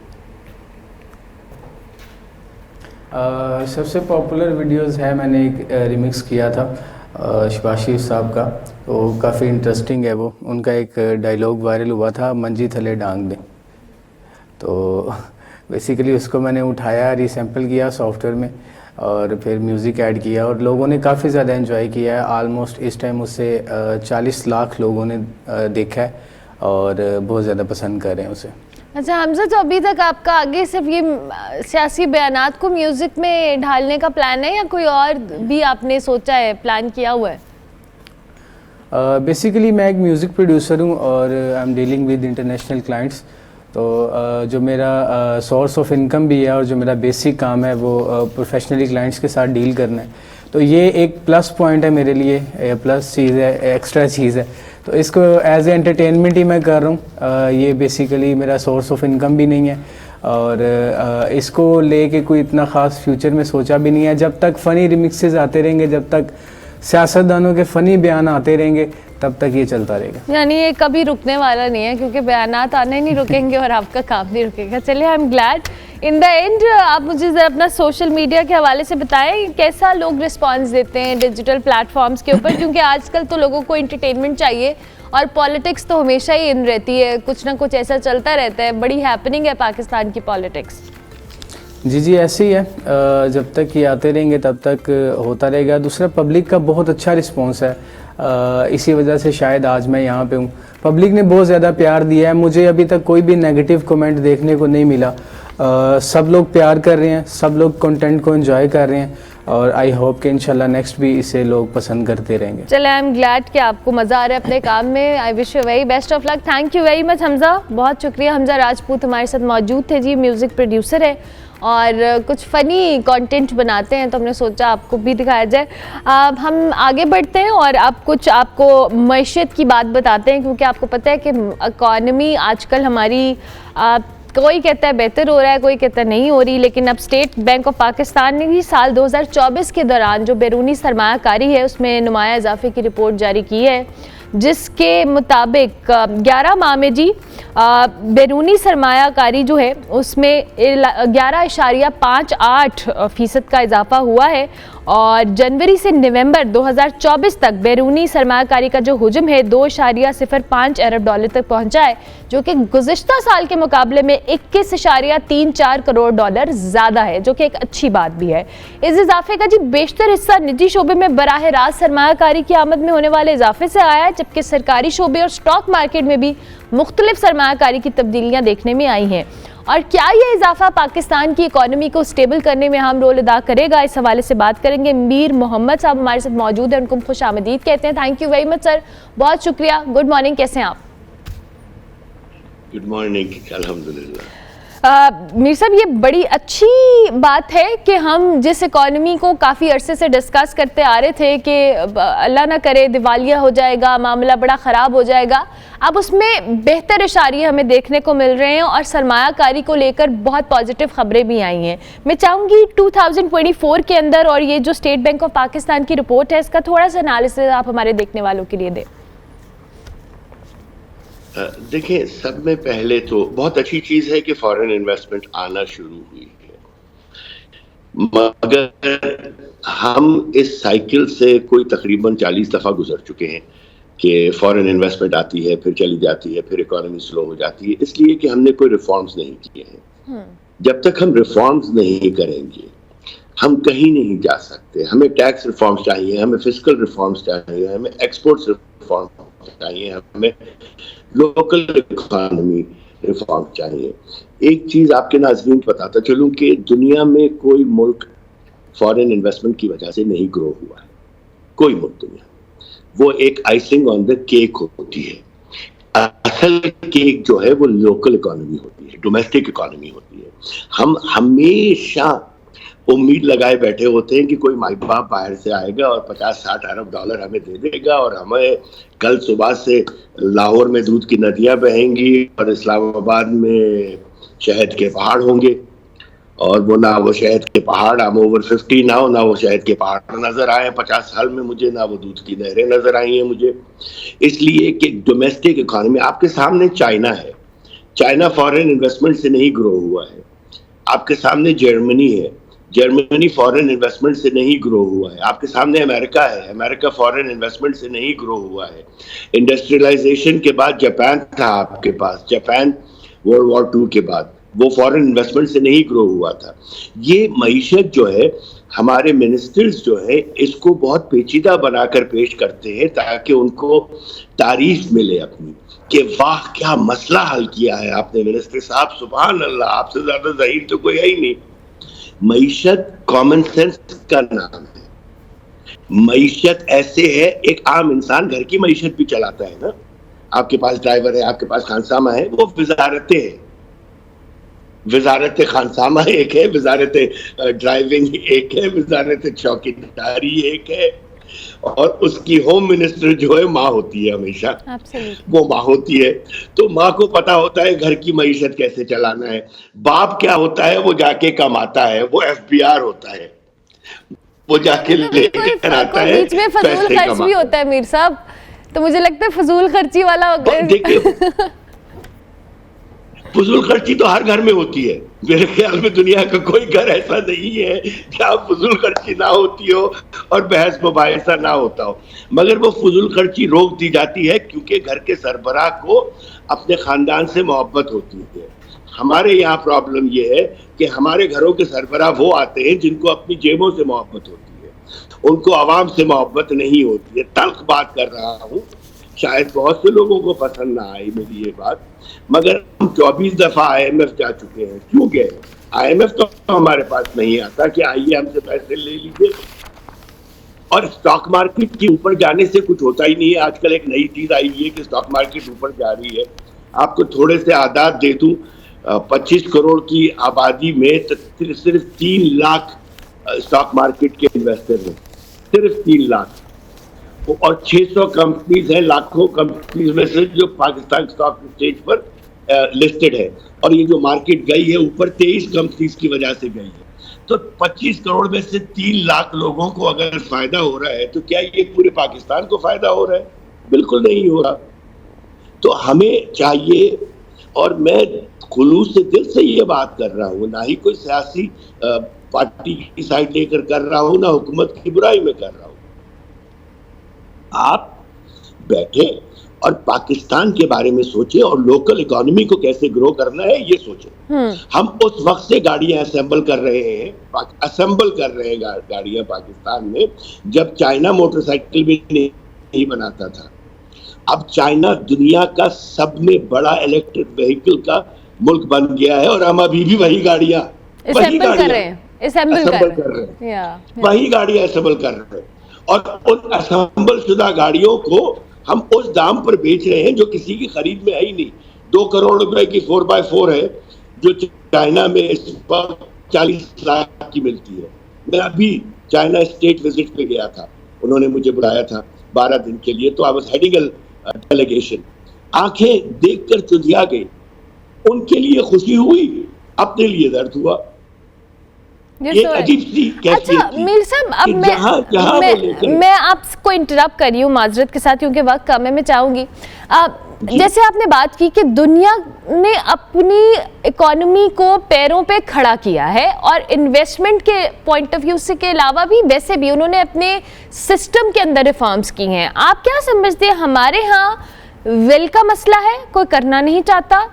Speaker 7: सबसे पॉपुलर वीडियोस है, मैंने एक रिमिक्स किया था शबाशी साहब का, तो काफ़ी इंटरेस्टिंग है वो। उनका एक डायलॉग वायरल हुआ था, मंजी थले डांग दे, तो बेसिकली उसको मैंने उठाया, रीसैम्पल किया सॉफ्टवेयर में और फिर म्यूज़िक ऐड किया और लोगों ने काफ़ी ज़्यादा एंजॉय किया है। आलमोस्ट इस टाइम उसे 40 लाख लोगों ने देखा है और बहुत ज़्यादा पसंद कर रहे हैं उसे।
Speaker 1: अच्छा हमजा, तो अभी तक आपका आगे सिर्फ ये सियासी बयानात को म्यूज़िक में ढालने का प्लान है या कोई और भी आपने सोचा है, प्लान किया हुआ है?
Speaker 7: बेसिकली मैं एक म्यूज़िक प्रोड्यूसर हूँ और I am dealing with international clients. तो जो मेरा सोर्स ऑफ इनकम भी है और जो मेरा बेसिक काम है वो प्रोफेशनली क्लाइंट्स के साथ डील करना है। तो ये एक प्लस पॉइंट है मेरे लिए, प्लस चीज़ है, एक्स्ट्रा चीज़ है। तो इसको एज ए एंटरटेनमेंट ही मैं कर रहा हूँ। ये बेसिकली मेरा सोर्स ऑफ इनकम भी नहीं है और इसको लेके कोई इतना ख़ास फ्यूचर में सोचा भी नहीं है। जब तक फ़नी रिमिक्सेस आते रहेंगे, जब तक सियासतदानों के फ़नी बयान आते रहेंगे, तब तक ये चलता रहेगा।
Speaker 1: यानी ये कभी रुकने वाला नहीं है क्योंकि बयानात आने नहीं रुकेंगे और आपका काम नहीं रुकेगा। चलिए, I am glad. In the end आप मुझे ज़रा अपना सोशल मीडिया के हवाले से बताएं, कैसा लोग रिस्पांस देते हैं डिजिटल प्लेटफॉर्म्स के ऊपर, क्योंकि आजकल तो लोगों को एंटरटेनमेंट चाहिए और पॉलिटिक्स तो हमेशा ही इन रहती है, कुछ ना कुछ ऐसा चलता रहता है। बड़ी हैपनिंग है पाकिस्तान की पॉलिटिक्स।
Speaker 7: जी ऐसे ही है। जब तक ये आते रहेंगे तब तक होता रहेगा। दूसरा, पब्लिक का बहुत अच्छा रिस्पांस है। इसी वजह से शायद आज मैं यहाँ पे हूँ। पब्लिक ने बहुत ज़्यादा प्यार दिया है। मुझे अभी तक कोई भी नेगेटिव कमेंट देखने को नहीं मिला। सब लोग प्यार कर रहे हैं, सब लोग कंटेंट को एंजॉय कर रहे हैं और आई होप कि इंशाल्लाह नेक्स्ट भी इसे लोग पसंद करते रहेंगे।
Speaker 1: चले, आई एम ग्लैड कि आपको मज़ा आ रहा है अपने काम में। I wish you very best of luck. Thank you very much Hamza, बहुत शुक्रिया। हमजा राजपूत हमारे साथ मौजूद थे जी, म्यूज़िक प्रोड्यूसर है और कुछ फ़नी कंटेंट बनाते हैं, तो हमने सोचा आपको भी दिखाया जाए। हम आगे बढ़ते हैं और अब कुछ आपको मईशत की बात बताते हैं, क्योंकि आपको पता है कि इकॉनमी आजकल हमारी कोई कहता है बेहतर हो रहा है, कोई कहता है नहीं हो रही। लेकिन अब स्टेट बैंक ऑफ पाकिस्तान ने भी साल 2024 के दौरान जो बैरूनी सरमायाकारी है उसमें नुमाया इजाफे की रिपोर्ट जारी की है, जिसके मुताबिक 11 माह में जी बैरूनी सरमायाकारी जो है उसमें 11.58% का इजाफा हुआ है और जनवरी से नवंबर 2024 तक बैरूनी सरमायाकारी का जो हुजम है 2.05 अरब डॉलर तक पहुंचा है, जो कि गुज़िश्ता साल के मुकाबले में 21.34 करोड़ डॉलर ज़्यादा है, जो कि एक अच्छी बात भी है। इस इजाफे का जी बेशतर हिस्सा निजी शोबे में बराह रास्त सरमायाकारी की आमद में होने वाले इजाफे से आया है, जबकि सरकारी शोबे और स्टॉक मार्केट में भी मुख्तलिफ सरमायाकारी की तब्दीलियाँ देखने में आई हैं। और क्या ये इजाफा पाकिस्तान की इकॉनमी को स्टेबल करने में अहम रोल अदा करेगा, इस हवाले से बात करेंगे। मीर मोहम्मद साहब हमारे साथ मौजूद हैं, उनको खुश आमदीद कहते हैं। Thank you very much sir, बहुत शुक्रिया। गुड मॉर्निंग, कैसे हैं आप?
Speaker 2: गुड मॉर्निंग, अल्हम्दुलिल्लाह।
Speaker 1: मीर साहब, ये बड़ी अच्छी बात है कि हम जिस इकॉनमी को काफ़ी अरसे से डिस्कस करते आ रहे थे कि अल्लाह ना करे दिवालिया हो जाएगा, मामला बड़ा ख़राब हो जाएगा, अब उसमें बेहतर इशारे हमें देखने को मिल रहे हैं और सरमायाकारी को लेकर बहुत पॉजिटिव खबरें भी आई हैं। मैं चाहूँगी 2024 के अंदर और ये जो स्टेट बैंक ऑफ पाकिस्तान की रिपोर्ट है इसका थोड़ा सा एनालिसिस आप हमारे देखने वालों के लिए दें।
Speaker 8: देखिए, सब में पहले तो बहुत अच्छी चीज़ है कि फॉरेन इन्वेस्टमेंट आना शुरू हुई है, मगर हम इस साइकिल से कोई तकरीबन 40 दफ़ा गुजर चुके हैं कि फॉरेन इन्वेस्टमेंट आती है, फिर चली जाती है, फिर इकोनॉमी स्लो हो जाती है, इसलिए कि हमने कोई रिफॉर्म्स नहीं किए हैं। जब तक हम रिफॉर्म्स नहीं करेंगे हम कहीं नहीं जा सकते। हमें टैक्स रिफॉर्म्स चाहिए, हमें फिस्कल रिफॉर्म्स चाहिए, हमें एक्सपोर्ट्स रिफॉर्म चाहिए, हमें लोकल इकोनॉमी रिफॉर्म चाहिए। एक चीज़ आपके नाज़रीन को बताता चलूँ कि दुनिया में कोई मुल्क फॉरेन इन्वेस्टमेंट की वजह से नहीं ग्रो हुआ है, कोई मुल्क दुनिया, वो एक आइसिंग ऑन द केक होती है। असल केक जो है वो लोकल इकोनॉमी होती है, डोमेस्टिक इकोनॉमी होती है। हम हमेशा उम्मीद लगाए बैठे होते हैं कि कोई माई बाप बाहर से आएगा और 50-60 अरब डॉलर हमें दे देगा और हमें कल सुबह से लाहौर में दूध की नदियां बहेंगी और इस्लामाबाद में शहद के पहाड़ होंगे, और वो ना वो शहद के पहाड़, I'm over 50 ना वो शहद के पहाड़ नजर आए 50 साल में मुझे, ना वो दूध की नहरें नजर आई हैं मुझे। इसलिए कि डोमेस्टिक इकोनॉमी आपके सामने चाइना है, चाइना फॉरेन इन्वेस्टमेंट से नहीं ग्रो हुआ है। आपके सामने जर्मनी है, जर्मनी फॉरेन इन्वेस्टमेंट से नहीं ग्रो हुआ है। आपके सामने अमेरिका है, अमेरिका फॉरेन इन्वेस्टमेंट से नहीं ग्रो हुआ है। इंडस्ट्रियलाइजेशन के बाद जापान था आपके पास, जापान वर्ल्ड वॉर 2 के बाद वो फॉरेन इन्वेस्टमेंट से नहीं ग्रो हुआ था। ये मईशत जो है, हमारे मिनिस्टर्स जो है इसको बहुत पेचीदा बनाकर पेश करते हैं ताकि उनको तारीफ मिले अपनी, कि वाह क्या मसला हल किया है आपने मिनिस्टर साहब, सुभान अल्लाह, आपसे ज्यादा ज़हीर तो कोई है ही नहीं। मईशत कॉमन सेंस का नाम है। मईशत ऐसे है, एक आम इंसान घर की मईशत भी चलाता है ना, आपके पास ड्राइवर है, आपके पास खानसामा है, वो वजारतें हैं। वजारत खानसामा एक है, वजारत ड्राइविंग एक है, वजारत चौकीदारी एक है, और उसकी होम मिनिस्टर जो है माँ होती है हमेशा। वो माँ होती है, तो माँ को पता होता है घर की मईशत कैसे चलाना है। बाप क्या होता है, वो जाके कमाता है, वो FBR होता है, वो जाके लेकर आता है,
Speaker 1: बीच में फजूल खर्च भी होता है मीर साहब, तो मुझे लगता है फजूल खर्ची वाला
Speaker 8: देखिए फजूल खर्ची तो हर घर में होती है, मेरे ख्याल में दुनिया का कोई घर ऐसा नहीं है जहाँ फजूल खर्ची ना होती हो और बहस मुबाहिसा ना होता हो, मगर वो फजूल खर्ची रोक दी जाती है क्योंकि घर के सरबराह को अपने खानदान से मोहब्बत होती है। हमारे यहाँ प्रॉब्लम ये है कि हमारे घरों के सरबराह वो आते हैं जिनको अपनी जेबों से मोहब्बत होती है, उनको आवाम से मोहब्बत नहीं होती है। तल्ख बात कर रहा हूँ, शायद बहुत से लोगों को पसंद ना आई मेरी ये बात, मगर हम 24 दफा IMF जा चुके हैं। क्यों गए? IMF तो हमारे पास नहीं आता कि आइए हमसे पैसे ले लीजिए, और स्टॉक मार्केट के ऊपर जाने से कुछ होता ही नहीं है। आजकल एक नई चीज आई है कि स्टॉक मार्केट ऊपर जा रही है। आपको थोड़े से आदात दे दूं, 25 करोड़ की आबादी में सिर्फ 3 लाख स्टॉक मार्केट के इन्वेस्टर हैं, सिर्फ 3 लाख, और 600 कंपनीज हैं, लाखों कंपनीज में से जो पाकिस्तान स्टॉक एक्सचेंज पर लिस्टेड है, और ये जो मार्केट गई है ऊपर 23 कंपनीज की वजह से गई है। तो 25 करोड़ में से 3 लाख लोगों को अगर फायदा हो रहा है तो क्या ये पूरे पाकिस्तान को फायदा हो रहा है? बिल्कुल नहीं हो रहा। तो हमें चाहिए, और मैं खुलूस से दिल से ये बात कर रहा हूँ, ना ही कोई सियासी पार्टी की साइड लेकर कर रहा हूँ, ना हुकूमत की बुराई में कर रहा हूँ। आप बैठे और पाकिस्तान के बारे में सोचे और लोकल इकोनॉमी को कैसे ग्रो करना है ये सोचे। हम उस वक्त से गाड़ियां असेंबल कर रहे हैं गाड़ियां पाकिस्तान में, जब चाइना मोटरसाइकिल भी नहीं बनाता था। अब चाइना दुनिया का सब में बड़ा इलेक्ट्रिक व्हीकल का मुल्क बन गया है, और हम अभी भी वही गाड़ियां
Speaker 1: असेंबल कर रहे हैं,
Speaker 8: वही गाड़ियां असेंबल कर रहे हैं, और उन असेंबल शुदा गाड़ियों को हम उस दाम पर बेच रहे हैं जो किसी की खरीद में है ही नहीं। 2 करोड़ रुपए की 4x4 है जो चाइना में इस वक्त 40 लाख की मिलती है। मैं अभी चाइना स्टेट विजिट पे गया था, उन्होंने मुझे बुलाया था 12 दिन के लिए, तो I was heading a delegation. आंखें देखकर चुंधिया गई, उनके लिए खुशी हुई, अपने लिए दर्द हुआ। ये अजीब सी
Speaker 1: अच्छा मीर साहब, अब मैं आपको इंटरप्ट कर रही हूँ माजरत के साथ क्योंकि वक्त कम है, मैं चाहूंगी जैसे आपने बात की कि दुनिया ने अपनी इकोनॉमी को पैरों पे खड़ा किया है, और इन्वेस्टमेंट के पॉइंट ऑफ व्यू से के अलावा भी वैसे भी उन्होंने अपने सिस्टम के अंदर रिफॉर्म्स की हैं। आप क्या समझते हैं, हमारे यहाँ विल का मसला है, कोई करना नहीं चाहता,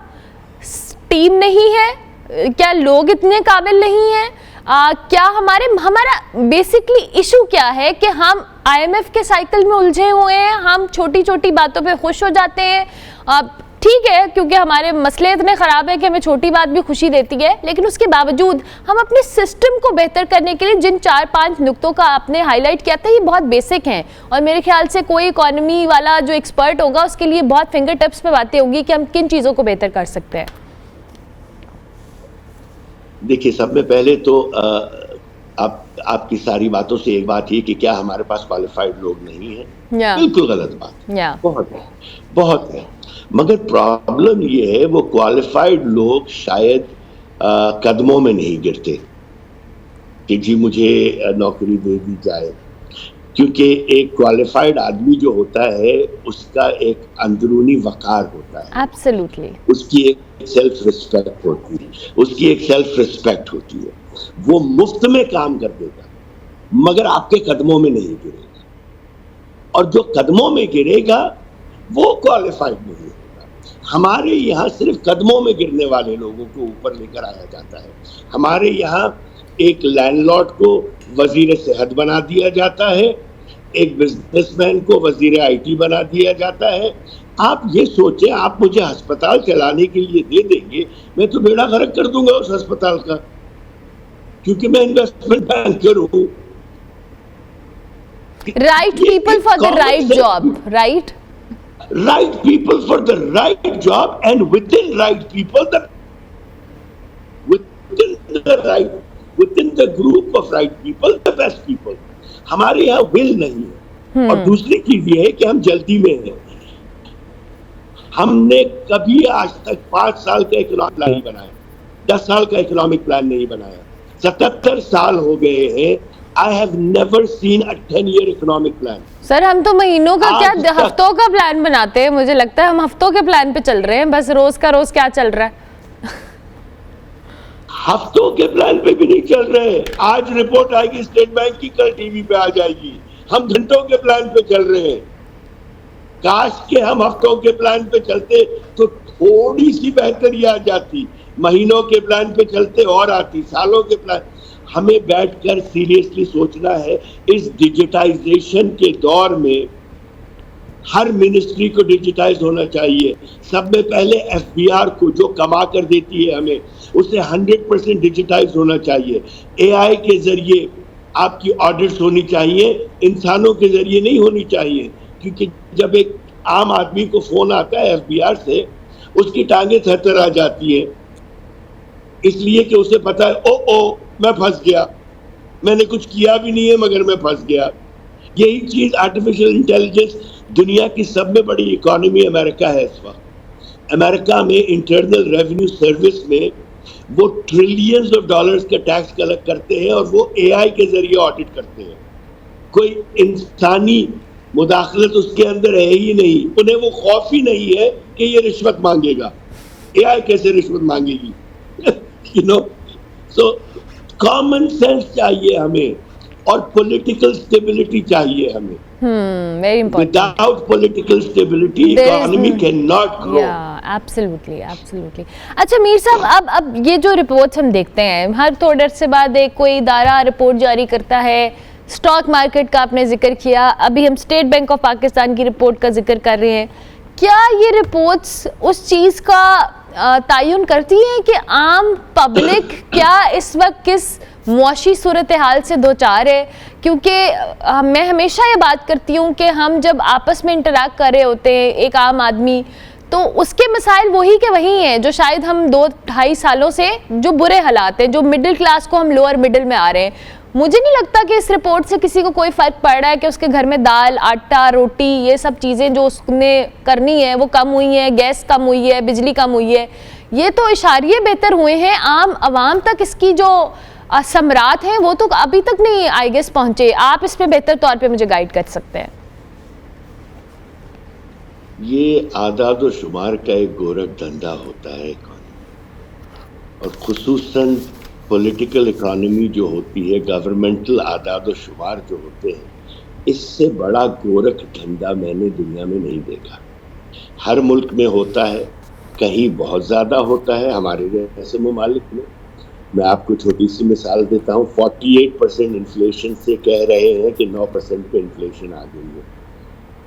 Speaker 1: टीम नहीं है, क्या लोग इतने काबिल नहीं हैं, क्या हमारा बेसिकली इशू क्या है कि हम IMF के साइकिल में उलझे हुए हैं, हम छोटी छोटी बातों पे खुश हो जाते हैं। ठीक है, क्योंकि हमारे मसले इतने ख़राब है कि हमें छोटी बात भी खुशी देती है, लेकिन उसके बावजूद हम अपने सिस्टम को बेहतर करने के लिए जिन 4-5 नुक्तों का आपने हाईलाइट किया था, ये बहुत बेसिक हैं, और मेरे ख्याल से कोई इकोनॉमी वाला जो एक्सपर्ट होगा उसके लिए बहुत फिंगर टिप्स पे बातें होंगी कि हम किन चीज़ों को बेहतर कर सकते हैं।
Speaker 8: देखिए, सब में पहले तो आपकी सारी बातों से एक बात ये कि क्या हमारे पास क्वालिफाइड लोग नहीं है, बिल्कुल गलत बात, बहुत है। मगर प्रॉब्लम ये है वो क्वालिफाइड लोग शायद कदमों में नहीं गिरते कि जी मुझे नौकरी दे दी जाए, क्योंकि एक क्वालिफाइड आदमी जो होता है उसका एक अंदरूनी वकार होता है,
Speaker 1: एब्सोल्युटली,
Speaker 8: उसकी एक सेल्फ रिस्पेक्ट होती है, उसकी एक सेल्फ रिस्पेक्ट होती है। वो मुफ्त में काम कर देगा मगर आपके कदमों में नहीं गिरेगा, और जो कदमों में गिरेगा वो क्वालिफाइड नहीं होगा। हमारे यहाँ सिर्फ कदमों में गिरने वाले लोगों को ऊपर लेकर आया जाता है। हमारे यहाँ एक लैंडलॉर्ड को वजीर सेहत बना दिया जाता है, एक बिजनेसमैन को वजीर आईटी बना दिया जाता है। आप ये सोचें, आप मुझे अस्पताल चलाने के लिए दे देंगे, मैं तो बेड़ा गर्क कर दूंगा उस अस्पताल का, क्योंकि मैं इन्वेस्टमेंट बैंकर हूँ।
Speaker 1: Right people for the right job, right
Speaker 8: right people for the right job, and within right people, within the group of right people, the best people. हमारे यहाँ विल नहीं है। और दूसरी चीज ये है कि हम जल्दी में हैं। हमने कभी आज तक 5 साल का इकोनॉमिक प्लान नहीं बनाया, 10 साल का इकोनॉमिक प्लान नहीं बनाया, 77 साल हो गए हैं। I have never seen a 10-year economic plan.
Speaker 1: Sir हम तो महीनों का क्या हफ्तों का प्लान बनाते हैं, मुझे लगता है हम हफ्तों के प्लान पे चल रहे हैं, बस रोज का रोज क्या चल रहा है।
Speaker 8: हफ्तों के प्लान पे भी नहीं चल रहे। आज रिपोर्ट आएगी स्टेट बैंक की, कल टीवी पे आ जाएगी। हम घंटों के प्लान पे चल रहे हैं। काश के हम हफ्तों के प्लान पे चलते तो थोड़ी सी बेहतरी आ जाती, महीनों के प्लान पे चलते और आती, सालों के प्लान। हमें बैठकर सीरियसली सोचना है, इस डिजिटाइजेशन के दौर में हर मिनिस्ट्री को डिजिटाइज होना चाहिए। सब में पहले एफबीआर को, जो कमा कर देती है हमें, उसे 100% डिजिटाइज होना चाहिए। एआई के जरिए आपकी ऑडिट्स होनी चाहिए, इंसानों के जरिए नहीं होनी चाहिए, क्योंकि जब एक आम आदमी को फोन आता है एफबीआर से, उसकी टांगें थरथर आ जाती है, इसलिए कि उसे पता है ओ मैं फंस गया, मैंने कुछ किया भी नहीं है मगर मैं फंस गया। यही चीज आर्टिफिशियल इंटेलिजेंस, दुनिया की सब में बड़ी इकोनॉमी अमेरिका है इस वक्त। अमेरिका में इंटरनल रेवेन्यू सर्विस में वो ट्रिलियंस ऑफ डॉलर्स का टैक्स कलेक्ट करते हैं और वो एआई के जरिए ऑडिट करते हैं। कोई इंसानी मुदाखलत उसके अंदर है ही नहीं। उन्हें वो खौफ ही नहीं है कि ये रिश्वत मांगेगा। एआई कैसे रिश्वत मांगेगी? You know, so common sense चाहिए हमें और पॉलिटिकल स्टेबिलिटी चाहिए हमें।
Speaker 1: very important.
Speaker 8: Without political stability, economy cannot grow.
Speaker 1: Yeah, absolutely. अच्छा मीर साहब, अब ये जो रिपोर्ट्स हम देखते हैं, हर थोड़ी देर से बाद एक कोई इदारा रिपोर्ट जारी करता है। स्टॉक मार्केट का आपने जिक्र किया, अभी हम स्टेट बैंक ऑफ पाकिस्तान की रिपोर्ट का जिक्र कर रहे हैं। क्या ये रिपोर्ट्स उस चीज़ का तायुन करती हैं कि आम पब्लिक क्या इस वक्त किस मुआशी सूरत हाल से दो चार है? क्योंकि मैं हमेशा ये बात करती हूँ कि हम जब आपस में इंटरैक्ट कर रहे होते हैं, एक आम आदमी, तो उसके मसाइल वही के वही हैं जो शायद हम 2-2.5 सालों से जो बुरे हालात हैं, जो मिडिल क्लास को हम लोअर मिडिल में आ रहे हैं। मुझे नहीं लगता कि इस रिपोर्ट से किसी को कोई फ़र्क पड़ रहा है कि उसके घर में दाल, आटा, रोटी, ये सब चीज़ें जो उसने करनी है वो कम हुई हैं, गैस कम हुई है, बिजली कम हुई है। ये तो इशारे बेहतर हुए हैं, आम आवाम तक इसकी जो असमरात हैं वो तो अभी तक नहीं आई गेस पहुँचे। आप इस पर बेहतर तौर पर मुझे गाइड कर सकते हैं।
Speaker 8: ये आदाद व शुमार का एक गोरख धंधा होता है और खुसूसन पॉलिटिकल इकोनॉमी जो होती है, गवर्नमेंटल आदाद व शुमार जो होते हैं, इससे बड़ा गोरख धंधा मैंने दुनिया में नहीं देखा। हर मुल्क में होता है, कहीं बहुत ज़्यादा होता है, हमारे जैसे ममालिक में। मैं आपको छोटी सी मिसाल देता हूँ। 48% इन्फ्लेशन से कह रहे हैं कि 9% पे इन्फ्लेशन आ गई है।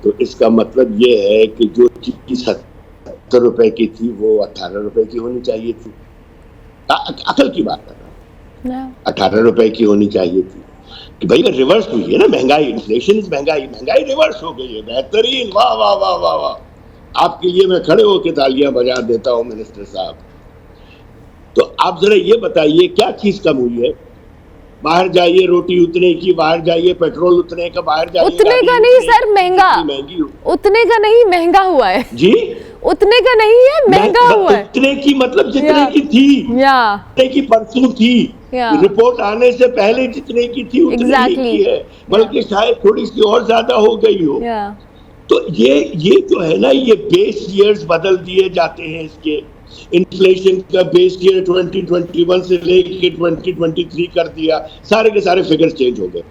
Speaker 8: तो इसका मतलब ये है कि जो चीज़ 70 रुपए की थी वो 18 रुपए की होनी चाहिए थी। अकल की बात है ना, 18 रुपए की होनी चाहिए थी। कि भाई रिवर्स हुई है ना महंगाई, इन्फ्लेशन इज महंगाई रिवर्स हो गई है। बेहतरीन, वाह वाह वाह वाह वाह। आपके लिए मैं खड़े होकर तालियां बजा देता हूँ मिनिस्टर साहब। तो आप जरा ये बताइए क्या चीज कम हुई है? बाहर जाइए रोटी उतने की, बाहर जाइए पेट्रोल उतने का, बाहर जाइए
Speaker 1: उतने का नहीं सर, महंगा, उतने का नहीं, महंगा हुआ है जी। उतने का नहीं है, महंगा हुआ है।
Speaker 8: उतने की मतलब जितने की थी, जितने की परसों थी, रिपोर्ट आने से पहले जितने की थी उतने की है, बल्कि शायद थोड़ी सी और ज्यादा हो गई हो। तो ये जो है ना, ये बेस ईयर्स बदल दिए जाते हैं। इसके इन्फ्लेशन का बेस ईयर 2021 से लेके 2023 कर दिया, सारे के सारे फिगर्स चेंज हो गए।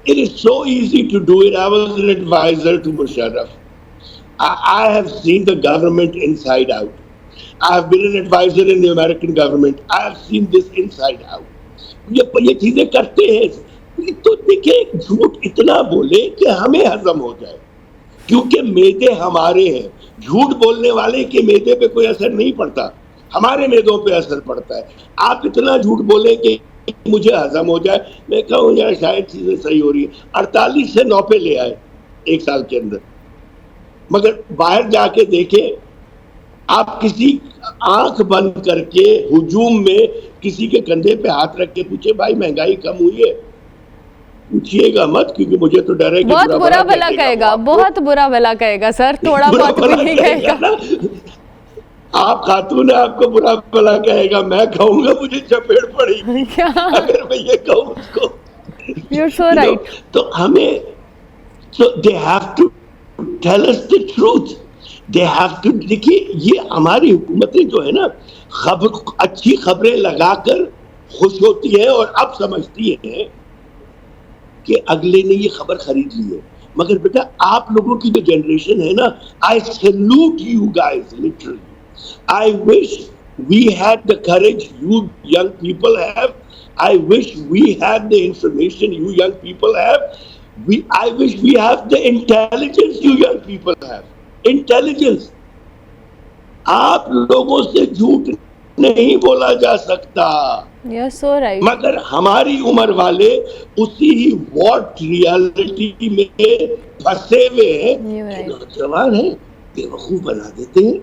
Speaker 8: It is so easy to do it. I was an advisor to Musharraf I have seen the government inside out. I have been an advisor in the American government. I have seen this inside out. ये चीजें करते हैं तो देखिए झूठ इतना बोले कि हमें हजम हो जाए, क्योंकि मैदे हमारे हैं। झूठ बोलने वाले के मैदे पे कोई असर नहीं पड़ता, हमारे मैदों पे असर पड़ता है। आप इतना झूठ बोले कि मुझे हजम हो जाए, मैं कहूँ यार शायद चीजें सही हो रही है। 48 से 9 पे ले आए 1 साल के अंदर, मगर बाहर जाके देखे, आप किसी आंख बंद करके हुजूम में किसी के कंधे पे हाथ रख के पूछे भाई महंगाई कम हुई है, पूछिएगा मत, क्योंकि मुझे तो डर है कि
Speaker 1: बहुत बुरा भला कहेगा, बहुत बुरा भला कहेगा सर, थोड़ा बहुत भी नहीं कहेगा।
Speaker 8: आप खातून है, आपको बुरा भला कहेगा, मैं कहूंगा मुझे चपेट पड़ेगी अगर मैं ये कहूँ उसको।
Speaker 1: You're so right.
Speaker 8: तो हमें, so they have to tell us the truth. They have to, देखिए ये हमारी हुकूमतें जो है ना, अच्छी खबरें लगाकर खुश होती है और अब समझती है कि अगले ने ये खबर खरीद ली है। मगर बेटा आप लोगों की जो जनरेशन है ना, आई salute you guys literally. I wish we had the courage you young people have. I wish we had the information you young people have. I wish we have the intelligence you young people have. Intelligence. आप लोगों से झूठ नहीं बोला जा सकता।
Speaker 1: You're so right.
Speaker 8: मगर हमारी उम्र वाले उसी ही वॉट रियलिटी में फंसे हुए हैं। नौजवान है, बेवकूफ बना देते हैं,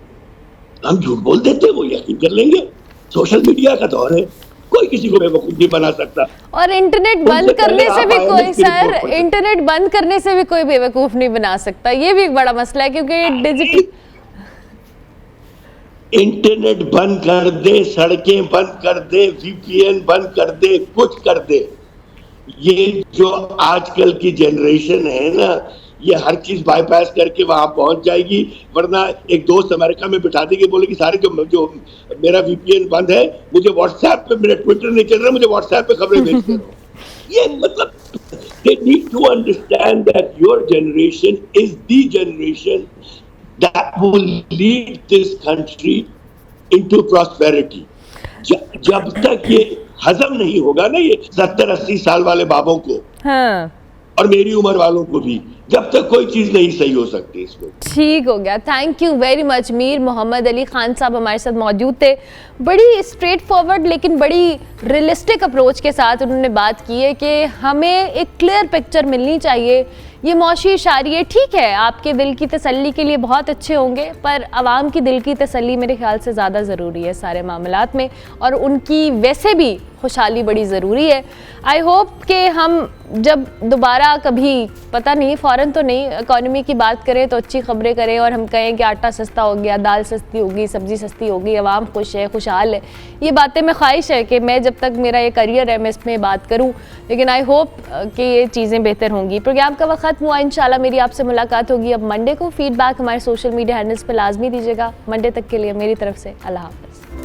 Speaker 8: हम झूठ बोल देते हैं, वो यकीन कर लेंगे। सोशल मीडिया का दौर है, कोई किसी को बेवकूफ नहीं बना सकता।
Speaker 1: और इंटरनेट बंद करने से भी कोई सर, इंटरनेट बंद करने से भी कोई बेवकूफ नहीं बना सकता, ये भी एक बड़ा मसला है, क्योंकि डिजिटल
Speaker 8: इंटरनेट बंद कर दे, सड़कें बंद कर दे, VPN बंद कर दे, कुछ कर दे, ये जो आजकल की जनरेशन है ना, ये हर चीज बाईपास करके वहां पहुंच जाएगी। वरना एक दोस्त अमेरिका में बिठा देगी, बोलेगी सारे जो मेरा VPN बंद है, मुझे व्हाट्सएप पे, मेरा ट्विटर नहीं चल रहा, मुझे व्हाट्सएप पे खबरें भेजते रहो। ये मतलब they need to understand that your generation is the generation that will lead this country into prosperity. जब तक ये हजम नहीं होगा ना, ये 70-80 साल वाले बाबों को,
Speaker 1: हाँ,
Speaker 8: और मेरी उम्र वालों को भी, जब तक कोई चीज नहीं सही हो सकती इसमें।
Speaker 1: ठीक हो गया, thank you very much. Mir Mohammad Ali Khan sahab हमारे साथ मौजूद थे। बड़ी स्ट्रेट फॉरवर्ड लेकिन बड़ी रियलिस्टिक अप्रोच के साथ उन्होंने बात की है कि हमें एक क्लियर पिक्चर मिलनी चाहिए। ये मौशी इशारे ठीक है, आपके दिल की तसल्ली के लिए बहुत अच्छे होंगे, पर आवाम की दिल की तसल्ली मेरे ख्याल से ज़्यादा ज़रूरी है सारे मामलात में, और उनकी वैसे भी खुशहाली बड़ी ज़रूरी है। आई होप कि हम जब दोबारा कभी, पता नहीं फ़ौरन तो नहीं, इकॉनमी की बात करें तो अच्छी खबरें करें और हम कहें कि आटा सस्ता हो गया, दाल सस्ती होगी, सब्ज़ी सस्ती होगी, आवाम खुश है, खुशहाल है। ये बातें मैं ख्वाहिश है कि मैं जब तक मेरा ये करियर है मैं इसमें बात करूँ, लेकिन आई होप कि ये चीज़ें बेहतर होंगी। प्रोग्राम का वक्त हुआ, इंशाल्लाह मेरी आपसे मुलाकात होगी अब मंडे को। फीडबैक हमारे सोशल मीडिया हैंडल्स पर लाजमी दीजिएगा। मंडे तक के लिए मेरी तरफ से अल्लाह हाफ़िज़।